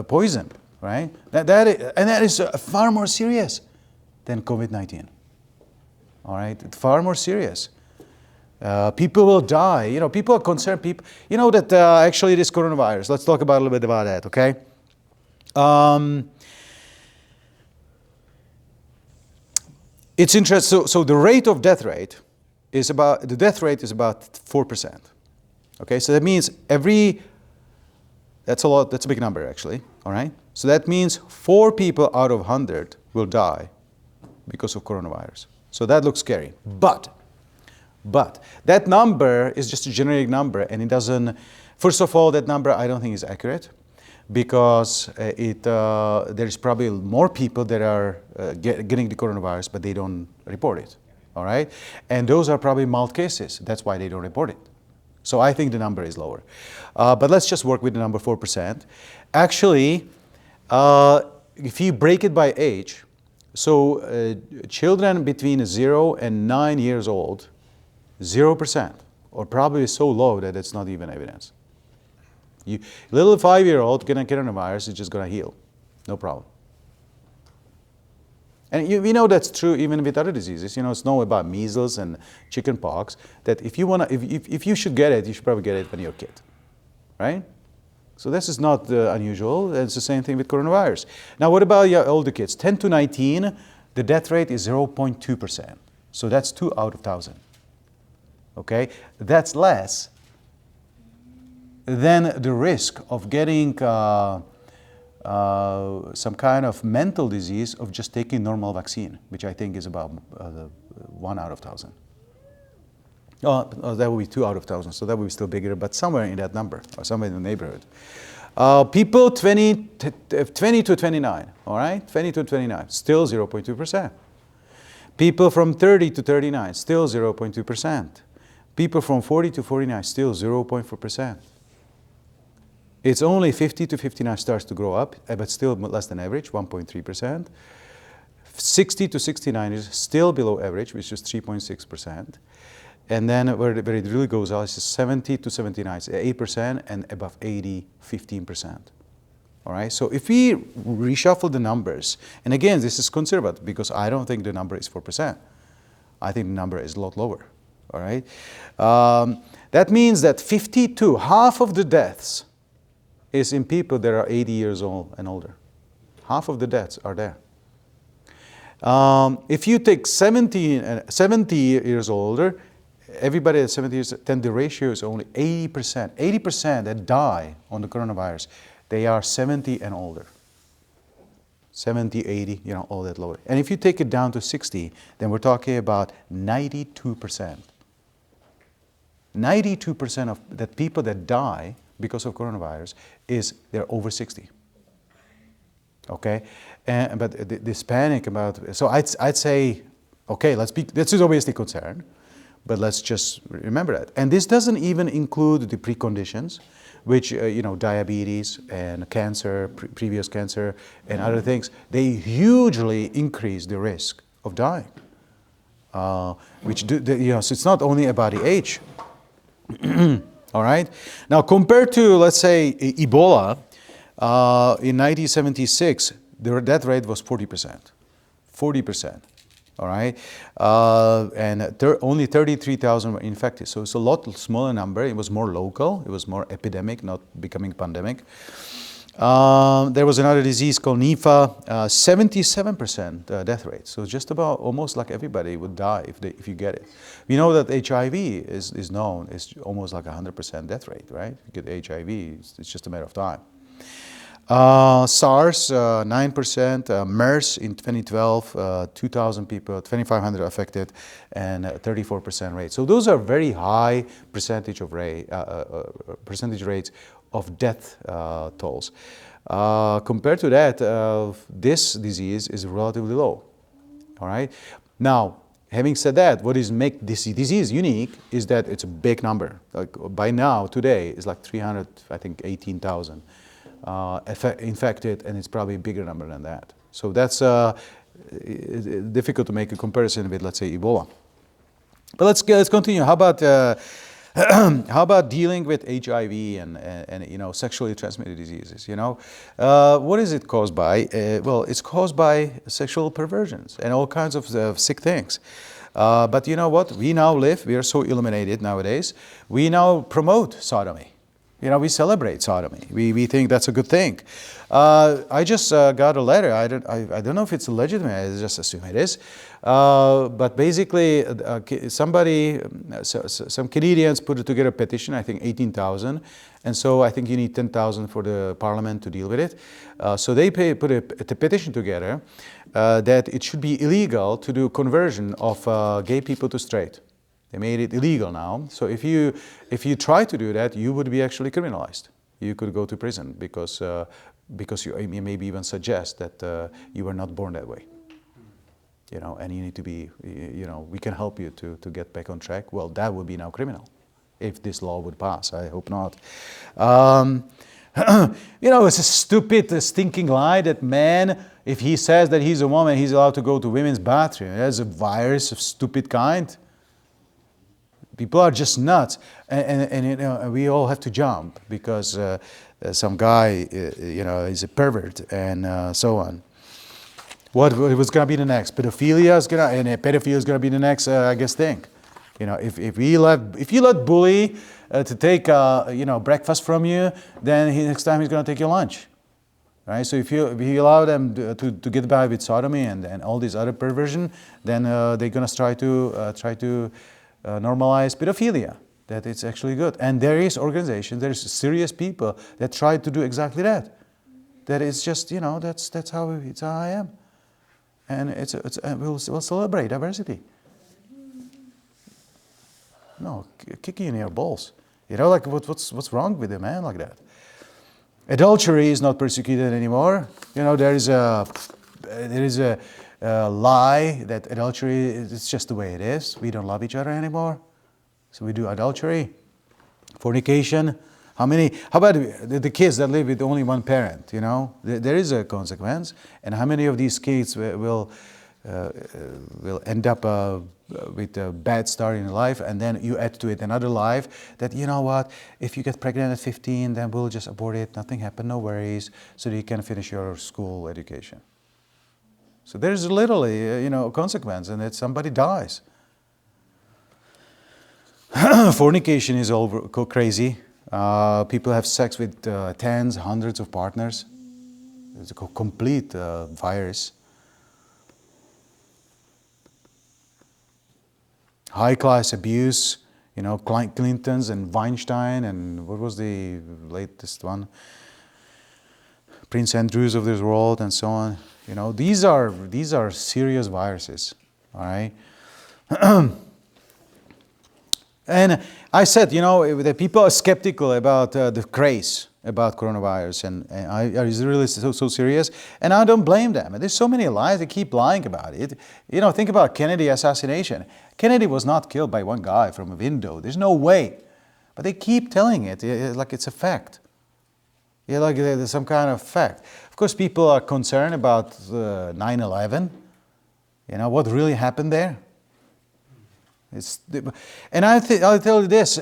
poison. Right? That is far more serious than COVID-19. All right? Far more serious. People will die. You know, people are concerned. People, you know that actually this coronavirus, let's talk about a little bit about that, okay? It's interesting. So the rate of death rate is about 4%. Okay? So that means that's a lot, that's a big number actually, all right? So that means 4 people out of 100 will die because of coronavirus. So that looks scary. But that number is just a generic number, and it doesn't, first of all, that number I don't think is accurate, because there is probably more people that are getting the coronavirus, but they don't report it, all right? And those are probably mild cases. That's why they don't report it. So I think the number is lower. But let's just work with the number 4%. Actually, if you break it by age, so children between 0 and 9 years old, 0%, or probably so low that it's not even evidence. Little 5-year-old gonna get on a virus, is just gonna heal, no problem. And we know that's true even with other diseases. You know, it's known about measles and chicken pox, that if you should get it, you should probably get it when you're a kid, right? So this is not unusual. It's the same thing with coronavirus. Now, what about your older kids? 10 to 19, the death rate is 0.2%. So that's 2 out of 1,000. Okay? That's less than the risk of getting some kind of mental disease of just taking normal vaccine, which I think is about 1 out of 1,000. Oh, that would be 2 out of 1,000, so that would be still bigger, but somewhere in that number, or somewhere in the neighborhood. People 20 to 29, all right? 20 to 29, still 0.2%. People from 30 to 39, still 0.2%. People from 40 to 49, still 0.4%. It's only 50 to 59 starts to grow up, but still less than average, 1.3%. 60 to 69 is still below average, which is 3.6%. And then where it really goes out is 70 to 79, it's 8%, and above 80, 15%. All right, so if we reshuffle the numbers, and again, this is conservative because I don't think the number is 4%. I think the number is a lot lower. All right, that means that 52, half of the deaths is in people that are 80 years old and older. Half of the deaths are there. If you take 70 years older, everybody at 70 years, then the ratio is only 80%. 80% that die on the coronavirus, they are 70 and older. 70, 80, all that lower. And if you take it down to 60, then we're talking about 92%. 92% of the people that die because of coronavirus they're over 60. Okay, but this panic about, so I'd say, okay, this is obviously concern, but let's just remember that. And this doesn't even include the preconditions, which diabetes and cancer, previous cancer, and other things. They hugely increase the risk of dying. So it's not only about the age. All right. Now, compared to, let's say, Ebola, in 1976, the death rate was 40%. 40%. All right. And only 33,000 were infected. So it's a lot smaller number. It was more local. It was more epidemic, not becoming pandemic. There was another disease called Nipah, 77% death rate. So just about almost like everybody would die if you get it. We know that HIV is known. It's almost like 100% death rate, right? If you get HIV, it's just a matter of time. SARS, 9%, MERS in 2012, 2,000 people, 2,500 affected, and 34% rate. So those are very high percentage rates of death tolls. Compared to that, this disease is relatively low. All right. Now, having said that, what make this disease unique is that it's a big number. Like by now, today, it's like 300, I think, 18,000 infected, and it's probably a bigger number than that. So that's difficult to make a comparison with, let's say, Ebola. But let's continue. How about how about dealing with HIV and sexually transmitted diseases? What is it caused by? Well, it's caused by sexual perversions and all kinds of sick things. But you know what? We are so illuminated nowadays. We now promote sodomy. We celebrate sodomy. We think that's a good thing. I just got a letter. I don't know if it's legitimate. I just assume it is. But basically, some Canadians put together a petition. I think 18,000, and so I think you need 10,000 for the Parliament to deal with it. So they put a petition together that it should be illegal to do conversion of gay people to straight. They made it illegal now. So if you try to do that, you would be actually criminalized. You could go to prison because you maybe even suggest that you were not born that way. And you need to be, we can help you to get back on track. Well, that would be now criminal if this law would pass. I hope not. It's a stupid, stinking lie that man, if he says that he's a woman, he's allowed to go to women's bathroom. That's a virus of stupid kind. People are just nuts, and we all have to jump because some guy, is a pervert and so on. What was going to be the next? Pedophilia is pedophilia is going to be the next, I guess, thing. If you let bully to take breakfast from you, then next time he's going to take your lunch, right? So if you allow them to get by with sodomy and all these other perversion, then they're going to try to normalize pedophilia, that it's actually good. And there is organizations, there's serious people that try to do exactly that. That it's just, that's how I am. And we'll celebrate diversity. No, kicking in your balls. Like what's wrong with a man like that? Adultery is not persecuted anymore. There is a lie that adultery is just the way it is. We don't love each other anymore, so we do adultery, fornication. How about the kids that live with only one parent? There is a consequence, and how many of these kids will will end up with a bad start in life, and then you add to it another life that, you know what, if you get pregnant at 15, then we'll just abort it, nothing happened, no worries, so that you can finish your school education. So there's literally, consequence, and that somebody dies. Fornication is all crazy. People have sex with tens, hundreds of partners. It's a complete virus. High-class abuse, Clintons and Weinstein, and what was the latest one? Prince Andrews of this world, and so on. These are serious viruses, all right? And I said, the people are skeptical about the craze about coronavirus, and is it really so serious? And I don't blame them. There's so many lies, they keep lying about it. Think about Kennedy assassination. Kennedy was not killed by one guy from a window. There's no way. But they keep telling it like it's a fact. Like there's some kind of fact. Of course, people are concerned about 9/11. What really happened there? And I'll tell you this,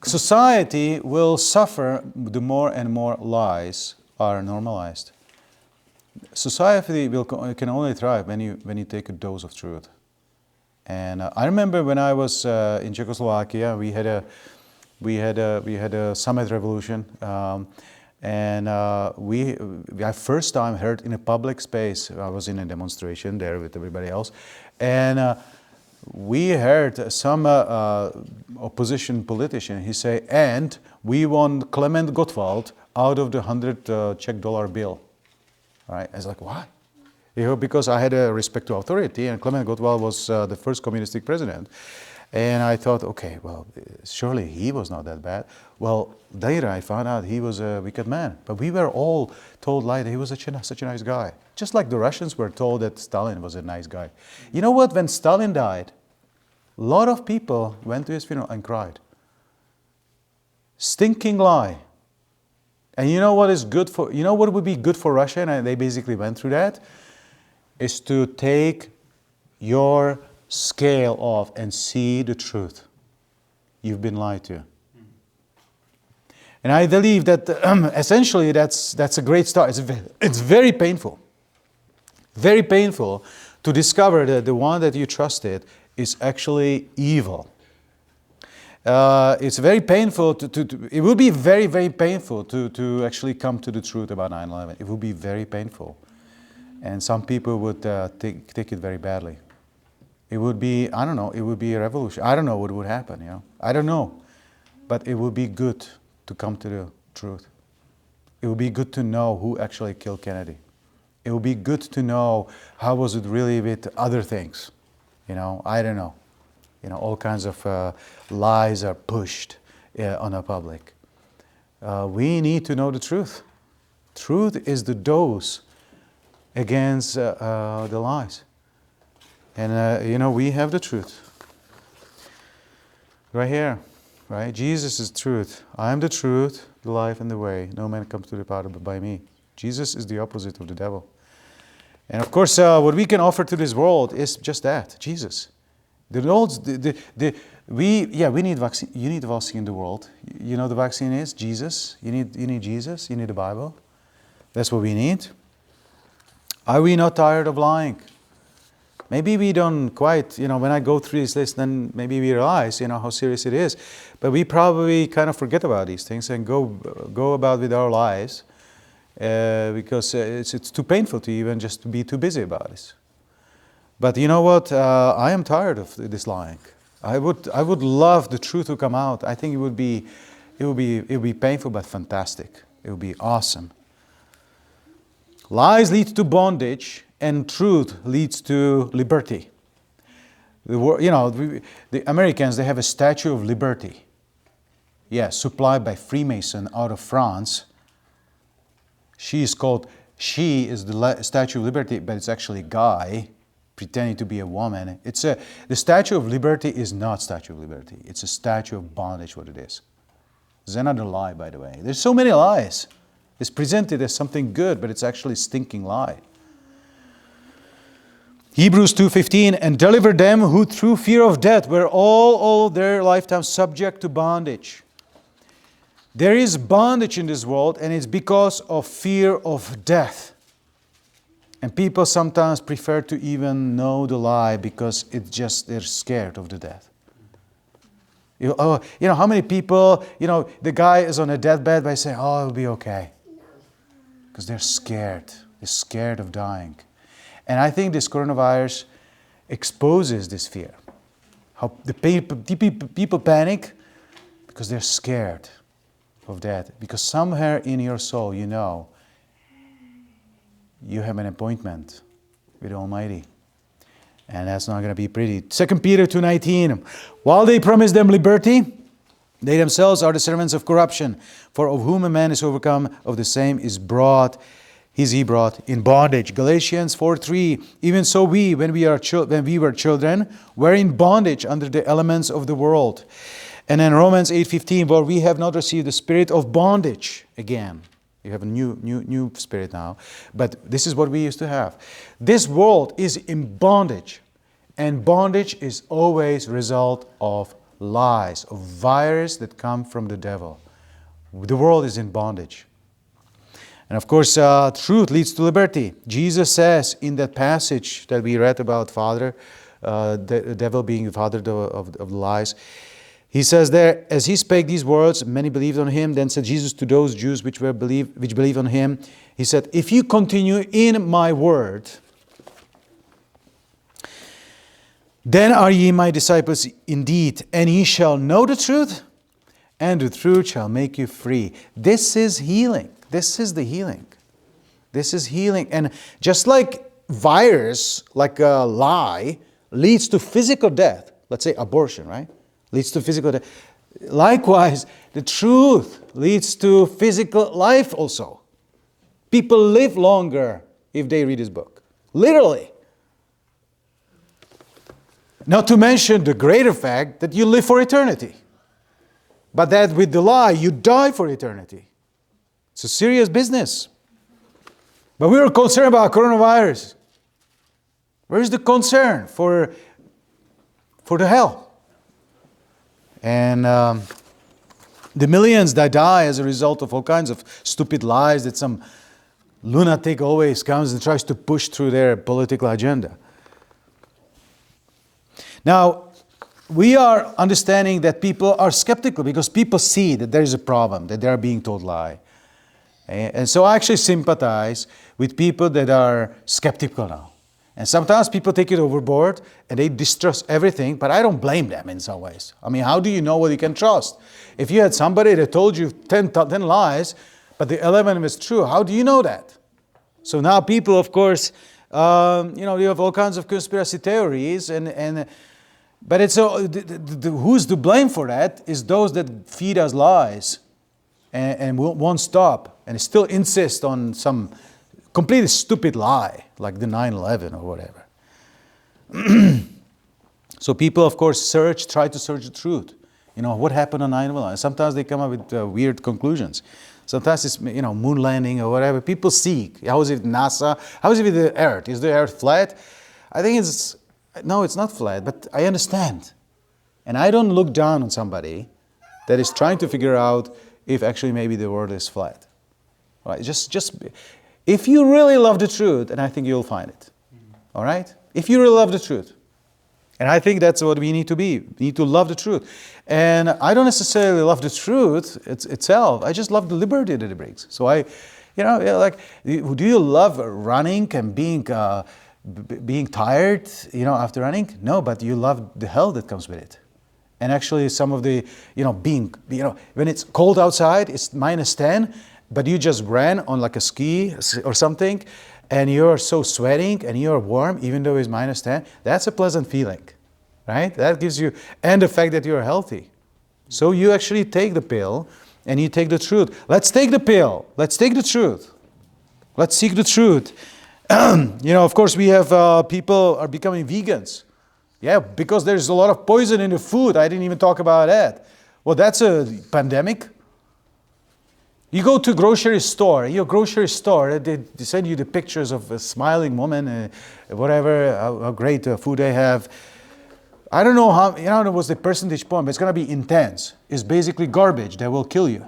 society will suffer the more and more lies are normalized. Society can only thrive when you take a dose of truth. And I remember when I was in Czechoslovakia, we had a summit revolution, and I first time heard in a public space. I was in a demonstration there with everybody else, and we heard some opposition politician, he say, and we want Klement Gottwald out of the 100 Czech dollar bill. Right? I was like, why? Because I had a respect to authority, and Klement Gottwald was the first communistic president. And I thought, okay, well, surely he was not that bad. Well, later I found out he was a wicked man. But we were all told that he was such a nice guy. Just like the Russians were told that Stalin was a nice guy. You know what? When Stalin died, a lot of people went to his funeral and cried. Stinking lie. And you know what would be good for Russia, and they basically went through that, is to take your scale off and see the truth. You've been lied to. And I believe that essentially that's a great start. It's very painful. Very painful to discover that the one that you trusted is actually evil. It's very painful it will be very, very painful to actually come to the truth about 9/11. It will be very painful. And some people would take it very badly. It would be, I don't know, it would be a revolution. I don't know what would happen, I don't know. But it would be good to come to the truth. It would be good to know who actually killed Kennedy. It would be good to know how was it really with other things. I don't know. All kinds of lies are pushed on the public. We need to know the truth. Truth is the dose against the lies. And we have the truth. Right here, right? Jesus is truth. I am the truth, the life, and the way. No man comes to the Father but by me. Jesus is the opposite of the devil. And of course, what we can offer to this world is just that, Jesus. We need vaccine. You need the vaccine in the world. The vaccine is Jesus. You need Jesus. You need the Bible. That's what we need. Are we not tired of lying? Maybe we don't quite, when I go through this list, then maybe we realize, how serious it is. But we probably kind of forget about these things and go about with our lives because it's too painful to even just be too busy about this. But you know what? I am tired of this lying. I would love the truth to come out. I think it would be painful but fantastic. It would be awesome. Lies lead to bondage, and truth leads to liberty. The Americans, they have a Statue of Liberty. Yes, supplied by Freemason out of France. She is the Statue of Liberty, but it's actually a guy pretending to be a woman. The Statue of Liberty is not Statue of Liberty. It's a statue of bondage, what it is. There's another lie, by the way. There's so many lies. It's presented as something good, but it's actually a stinking lie. Hebrews 2:15, and deliver them who through fear of death were all their lifetime subject to bondage. There is bondage in this world, and it's because of fear of death. And people sometimes prefer to even know the lie because they're scared of the death. How many people, the guy is on a deathbed, they say, oh, it'll be okay. Because they're scared. They're scared of dying. And I think this coronavirus exposes this fear. How the people panic because they're scared of death. Because somewhere in your soul, you have an appointment with the Almighty. And that's not going to be pretty. 2 Peter 2:19. While they promise them liberty, they themselves are the servants of corruption. For of whom a man is overcome, of the same is brought in bondage. Galatians 4:3. Even so we, when we were children, were in bondage under the elements of the world. And then Romans 8:15. For we have not received the spirit of bondage again. You have a new spirit now. But this is what we used to have. This world is in bondage. And bondage is always a result of lies, of virus that come from the devil. The world is in bondage. And of course, truth leads to liberty. Jesus says in that passage that we read about the devil being the father of lies, he says there, as he spake these words, many believed on him. Then said Jesus to those Jews which believed on him, he said, if you continue in my word, then are ye my disciples indeed, and ye shall know the truth, and the truth shall make you free. This is healing. This is the healing. This is healing. And just like virus, like a lie, leads to physical death, let's say abortion, right? Leads to physical death. Likewise, the truth leads to physical life also. People live longer if they read this book. Literally. Not to mention the greater fact that you live for eternity. But that with the lie, you die for eternity. It's a serious business. But we are concerned about coronavirus. Where is the concern for the hell? And the millions that die as a result of all kinds of stupid lies that some lunatic always comes and tries to push through their political agenda. Now, we are understanding that people are skeptical because people see that there is a problem, that they are being told lie. And so I actually sympathize with people that are skeptical now. And sometimes people take it overboard and they distrust everything, but I don't blame them in some ways. I mean, how do you know what you can trust? If you had somebody that told you 10 lies, but the 11 was true, how do you know that? So now people, of course, you have all kinds of conspiracy theories, but it's who's to blame for that is those that feed us lies and won't stop and still insist on some completely stupid lie, like the 9/11 or whatever. So people, of course, try to search the truth. What happened on 9/11? Sometimes they come up with weird conclusions. Sometimes it's, moon landing or whatever. People seek. How is it NASA? How is it with the Earth? Is the Earth flat? I think no, it's not flat, but I understand. And I don't look down on somebody that is trying to figure out if actually maybe the world is flat. All right? Just if you really love the truth, and I think you'll find it. All right? If you really love the truth. And I think that's what we need to be. We need to love the truth. And I don't necessarily love the truth itself. I just love the liberty that it brings. So do you love running and being tired, after running? No, but you love the hell that comes with it. And actually some of the, when it's cold outside, it's -10, but you just ran on like a ski or something, and you're so sweating and you're warm, even though it's -10, that's a pleasant feeling, right? That gives you, and the fact that you're healthy. So you actually take the pill and you take the truth. Let's take the pill. Let's take the truth. Let's seek the truth. Of course, we have people are becoming vegans. Yeah, because there's a lot of poison in the food. I didn't even talk about that. Well, that's a pandemic. You go to a grocery store, they send you the pictures of a smiling woman, whatever, how great food they have. I don't know what's the percentage point, but it's going to be intense. It's basically garbage that will kill you.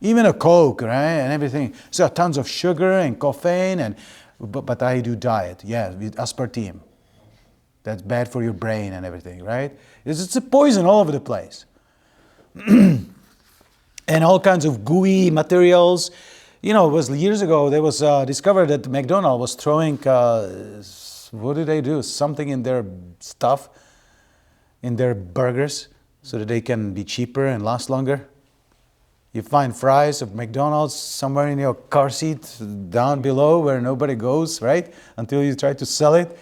Even a Coke, right, and everything. So tons of sugar and caffeine, but I do diet, yeah, with aspartame. That's bad for your brain and everything, right? It's a poison all over the place. And all kinds of gooey materials. You know, it was years ago, there was discovered that McDonald's was throwing, what did they do? Something in their stuff, in their burgers, so that they can be cheaper and last longer. You find fries of McDonald's somewhere in your car seat down below where nobody goes, right? Until you try to sell it.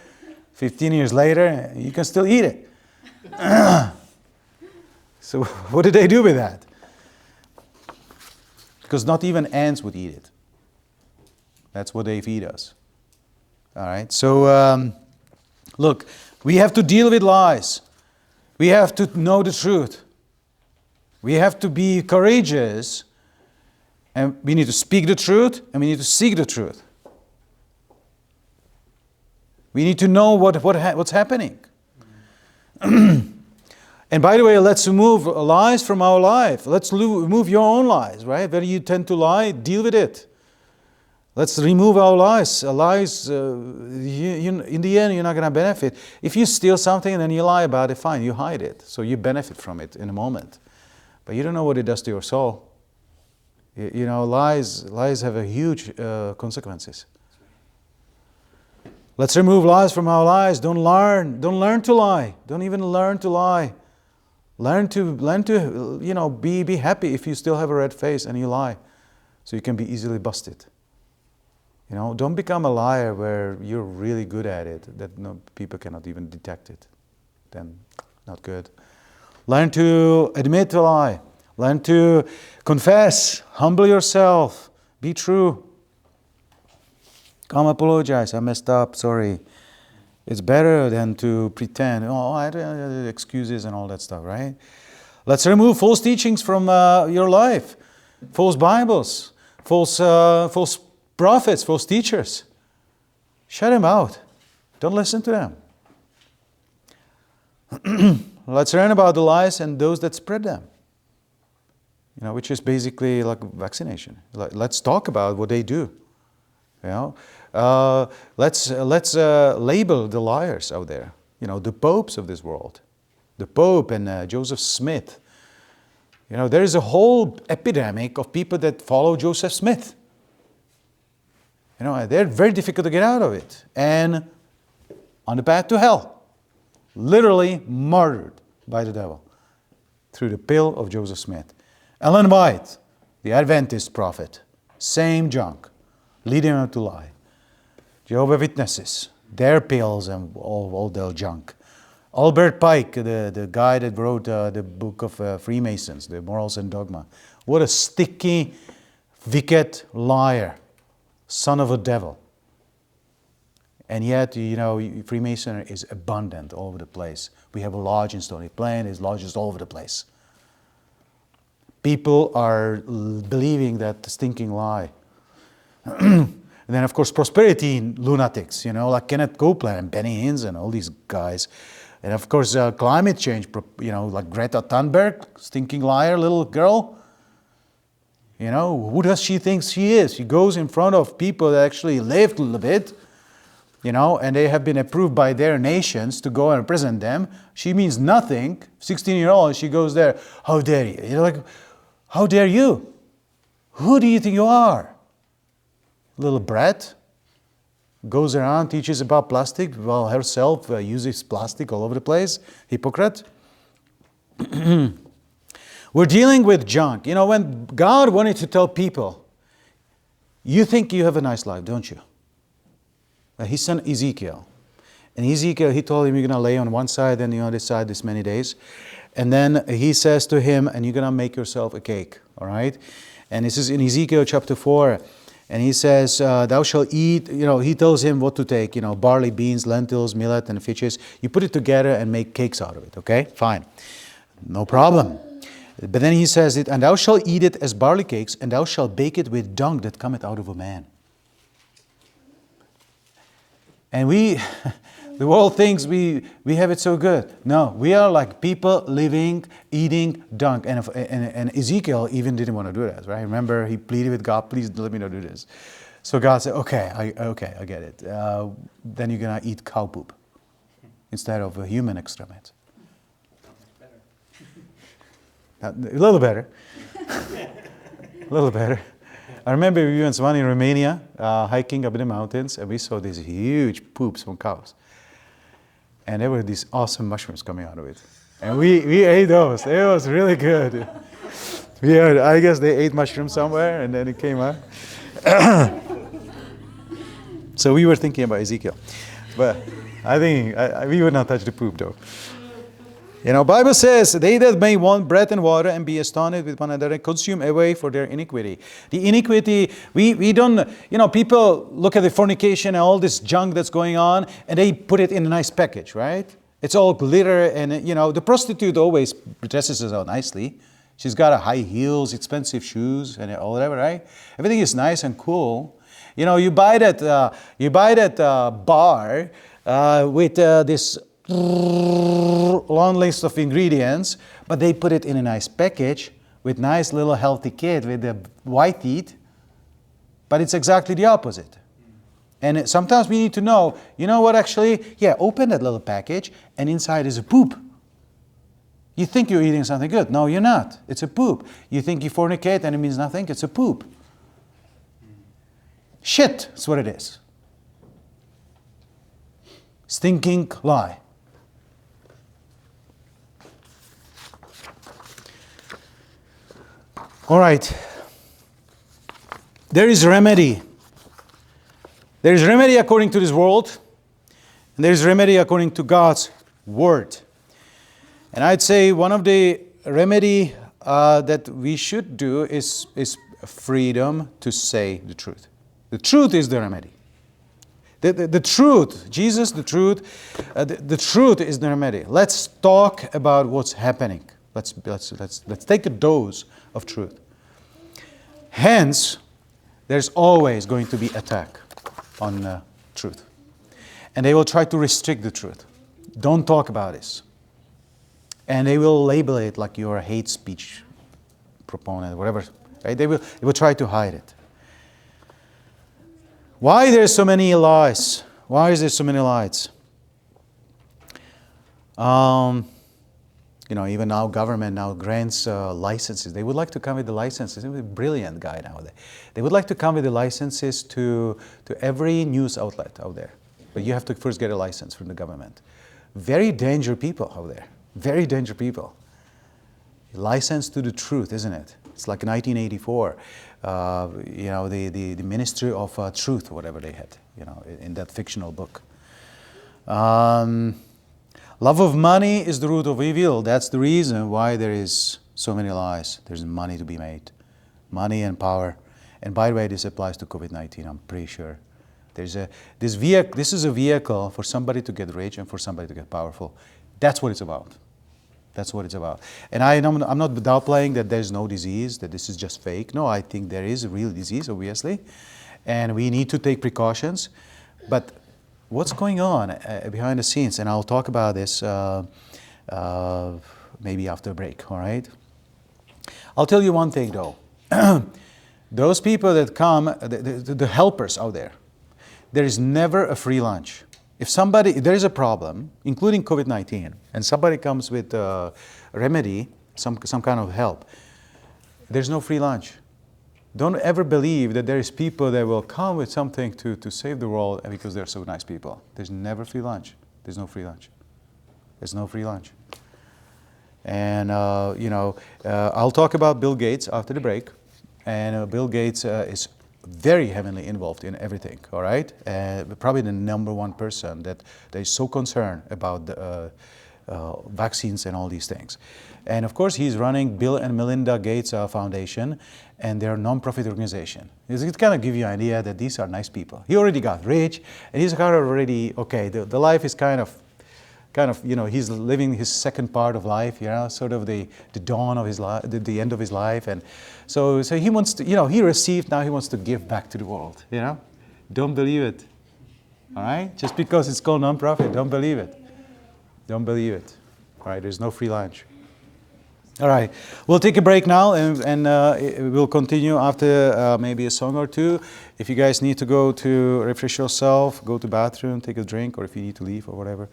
15 years later, you can still eat it. So what did they do with that? Because not even ants would eat it. That's what they feed us. All right, so look, we have to deal with lies. We have to know the truth. We have to be courageous, and we need to speak the truth, and we need to seek the truth. We need to know what's happening. And by the way, let's remove lies from our life. Let's remove your own lies, right? Where you tend to lie, deal with it. Let's remove our lies. Lies, in the end, you're not going to benefit. If you steal something and then you lie about it, fine, you hide it. So you benefit from it in a moment. But you don't know what it does to your soul. You know, lies have a huge consequences. Let's remove lies from our lives. Don't learn to lie. Don't even learn to lie. Learn to be happy if you still have a red face and you lie, so you can be easily busted. You know, don't become a liar where you're really good at it, that people cannot even detect it. Then, not good. Learn to admit a lie. Learn to confess. Humble yourself. Be true. Come apologize. I messed up. Sorry. It's better than to pretend. Oh, I excuses and all that stuff, right? Let's remove false teachings from your life. False Bibles. False prophets. False teachers. Shut them out. Don't listen to them. Let's learn about the lies and those that spread them. You know, which is basically like vaccination. Let's talk about what they do. You know, let's label the liars out there. You know, the popes of this world, the Pope and Joseph Smith. You know, there is a whole epidemic of people that follow Joseph Smith. You know, they're very difficult to get out of it, and on the path to hell. Literally murdered by the devil through the pill of Joseph Smith. Ellen White, the Adventist prophet, same junk, leading them to lie. Jehovah's Witnesses, their pills and all their junk. Albert Pike, the guy that wrote the book of Freemasons, the Morals and Dogma. What a sticky, wicked liar, son of a devil. And yet, you know, Freemasonry is abundant all over the place. We have a lodge in Stony Plain, there's lodges all over the place. People are believing that stinking lie. And then, of course, prosperity lunatics, you know, like Kenneth Copeland and Benny Hinn and all these guys. And of course, climate change, you know, like Greta Thunberg, stinking liar, little girl. You know, who does she think she is? She goes in front of people that actually lived a little bit. You know, and they have been approved by their nations to go and represent them. She means nothing. 16-year-old, she goes there. How dare you? You're like, how dare you? Who do you think you are? Little brat. Goes around, teaches about plastic, while herself uses plastic all over the place. Hypocrite. We're dealing with junk. You know, when God wanted to tell people, you think you have a nice life, don't you? His son Ezekiel. And Ezekiel, he told him, you're going to lay on one side and the other side this many days. And then he says to him, and you're going to make yourself a cake. All right? And this is in Ezekiel chapter 4. And he says, thou shalt eat, you know, he tells him what to take, you know, barley, beans, lentils, millet, and fishes. You put it together and make cakes out of it. Okay? Fine. No problem. But then he says it, and thou shalt eat it as barley cakes, and thou shalt bake it with dung that cometh out of a man. And we, the world thinks we have it so good. No, we are like people living, eating dung. And Ezekiel even didn't want to do that, right? Remember, he pleaded with God, please let me not do this. So God said, okay, I get it. Then you're going to eat cow poop instead of a human excrement. A little better. A little better. I remember we went once in Romania, hiking up in the mountains, and we saw these huge poops from cows. And there were these awesome mushrooms coming out of it. And we ate those. It was really good. I guess they ate mushrooms somewhere, and then it came out. So we were thinking about Ezekiel. But I think we would not touch the poop, though. You know, Bible says, they that may want bread and water and be astonished with one another and consume away for their iniquity. The iniquity, we don't, people look at the fornication and all this junk that's going on, and they put it in a nice package, right? It's all glitter, and, the prostitute always dresses herself nicely. She's got high heels, expensive shoes, and all whatever, right? Everything is nice and cool. You buy that bar with this long list of ingredients, but they put it in a nice package with nice little healthy kid with the white teeth, but it's exactly the opposite. And sometimes we need to know, what actually, open that little package and inside is a poop. You think you're eating something good. No, you're not. It's a poop. You think you fornicate and it means nothing. It's a poop. Shit is what it is. Stinking lie. All right. There is remedy. There is remedy according to this world, and there is remedy according to God's word. And I'd say one of the remedy that we should do is freedom to say the truth. The truth is the remedy. The truth, Jesus, the truth is the remedy. Let's talk about what's happening. Let's take a dose of truth. Hence, there's always going to be attack on truth. And they will try to restrict the truth. Don't talk about this. And they will label it like you're a hate speech proponent, whatever. Right? They will try to hide it. Why there's so many lies? Why is there so many lies? Even now government now grants licenses. They would like to come with the licenses. It's a brilliant guy nowadays. They would like to come with the licenses to every news outlet out there. But you have to first get a license from the government. Very dangerous people out there. Very dangerous people. License to the truth, isn't it? It's like 1984. The Ministry of Truth, whatever they had, in that fictional book. Love of money is the root of evil. That's the reason why there is so many lies. There's money to be made. Money and power. And by the way, this applies to COVID-19, I'm pretty sure. This is a vehicle for somebody to get rich and for somebody to get powerful. That's what it's about. That's what it's about. And I'm not downplaying that there's no disease, that this is just fake. No, I think there is a real disease, obviously. And we need to take precautions. But what's going on behind the scenes? And I'll talk about this maybe after a break, all right? I'll tell you one thing, though. Those people that come, the helpers out there, there is never a free lunch. If there is a problem, including COVID-19, and somebody comes with a remedy, some kind of help, there's no free lunch. Don't ever believe that there is people that will come with something to save the world because they're so nice people. There's never free lunch. There's no free lunch. There's no free lunch. And, I'll talk about Bill Gates after the break. And Bill Gates is very heavily involved in everything, all right? Probably the number one person that is so concerned about the vaccines and all these things. And of course, he's running Bill and Melinda Gates Foundation, and they're a non-profit organization. It kind of gives you an idea that these are nice people. He already got rich, and he's kind of already, okay, the life is kind of kind of, he's living his second part of life, sort of the dawn of his life, the end of his life. And so he wants to, he received, now he wants to give back to the world, Don't believe it, all right? Just because it's called non-profit, don't believe it. Don't believe it, all right? There's no free lunch. All right, we'll take a break now, and we'll continue after maybe a song or two. If you guys need to go to refresh yourself, go to the bathroom, take a drink, or if you need to leave or whatever,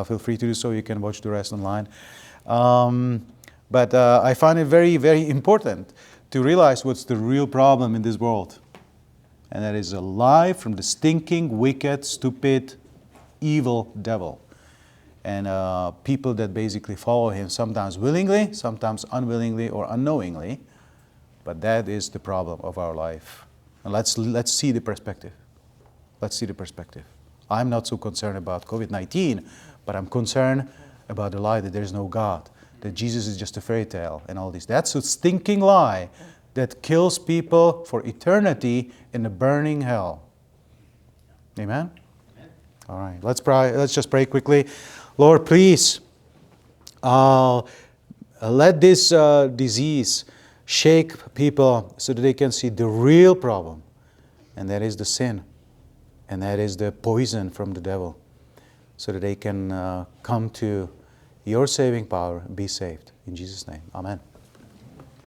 feel free to do so. You can watch the rest online. But I find it very, very important to realize what's the real problem in this world. And that is a lie from the stinking, wicked, stupid, evil devil. And people that basically follow him, sometimes willingly, sometimes unwillingly or unknowingly. But that is the problem of our life. And let's see the perspective. Let's see the perspective. I'm not so concerned about COVID-19, but I'm concerned about the lie that there's no God, that Jesus is just a fairy tale and all this. That's a stinking lie that kills people for eternity in a burning hell. Amen? All right, let's pray. Let's just pray quickly. Lord, please let this disease shake people so that they can see the real problem, and that is the sin, and that is the poison from the devil, so that they can come to your saving power and be saved. In Jesus' name, amen.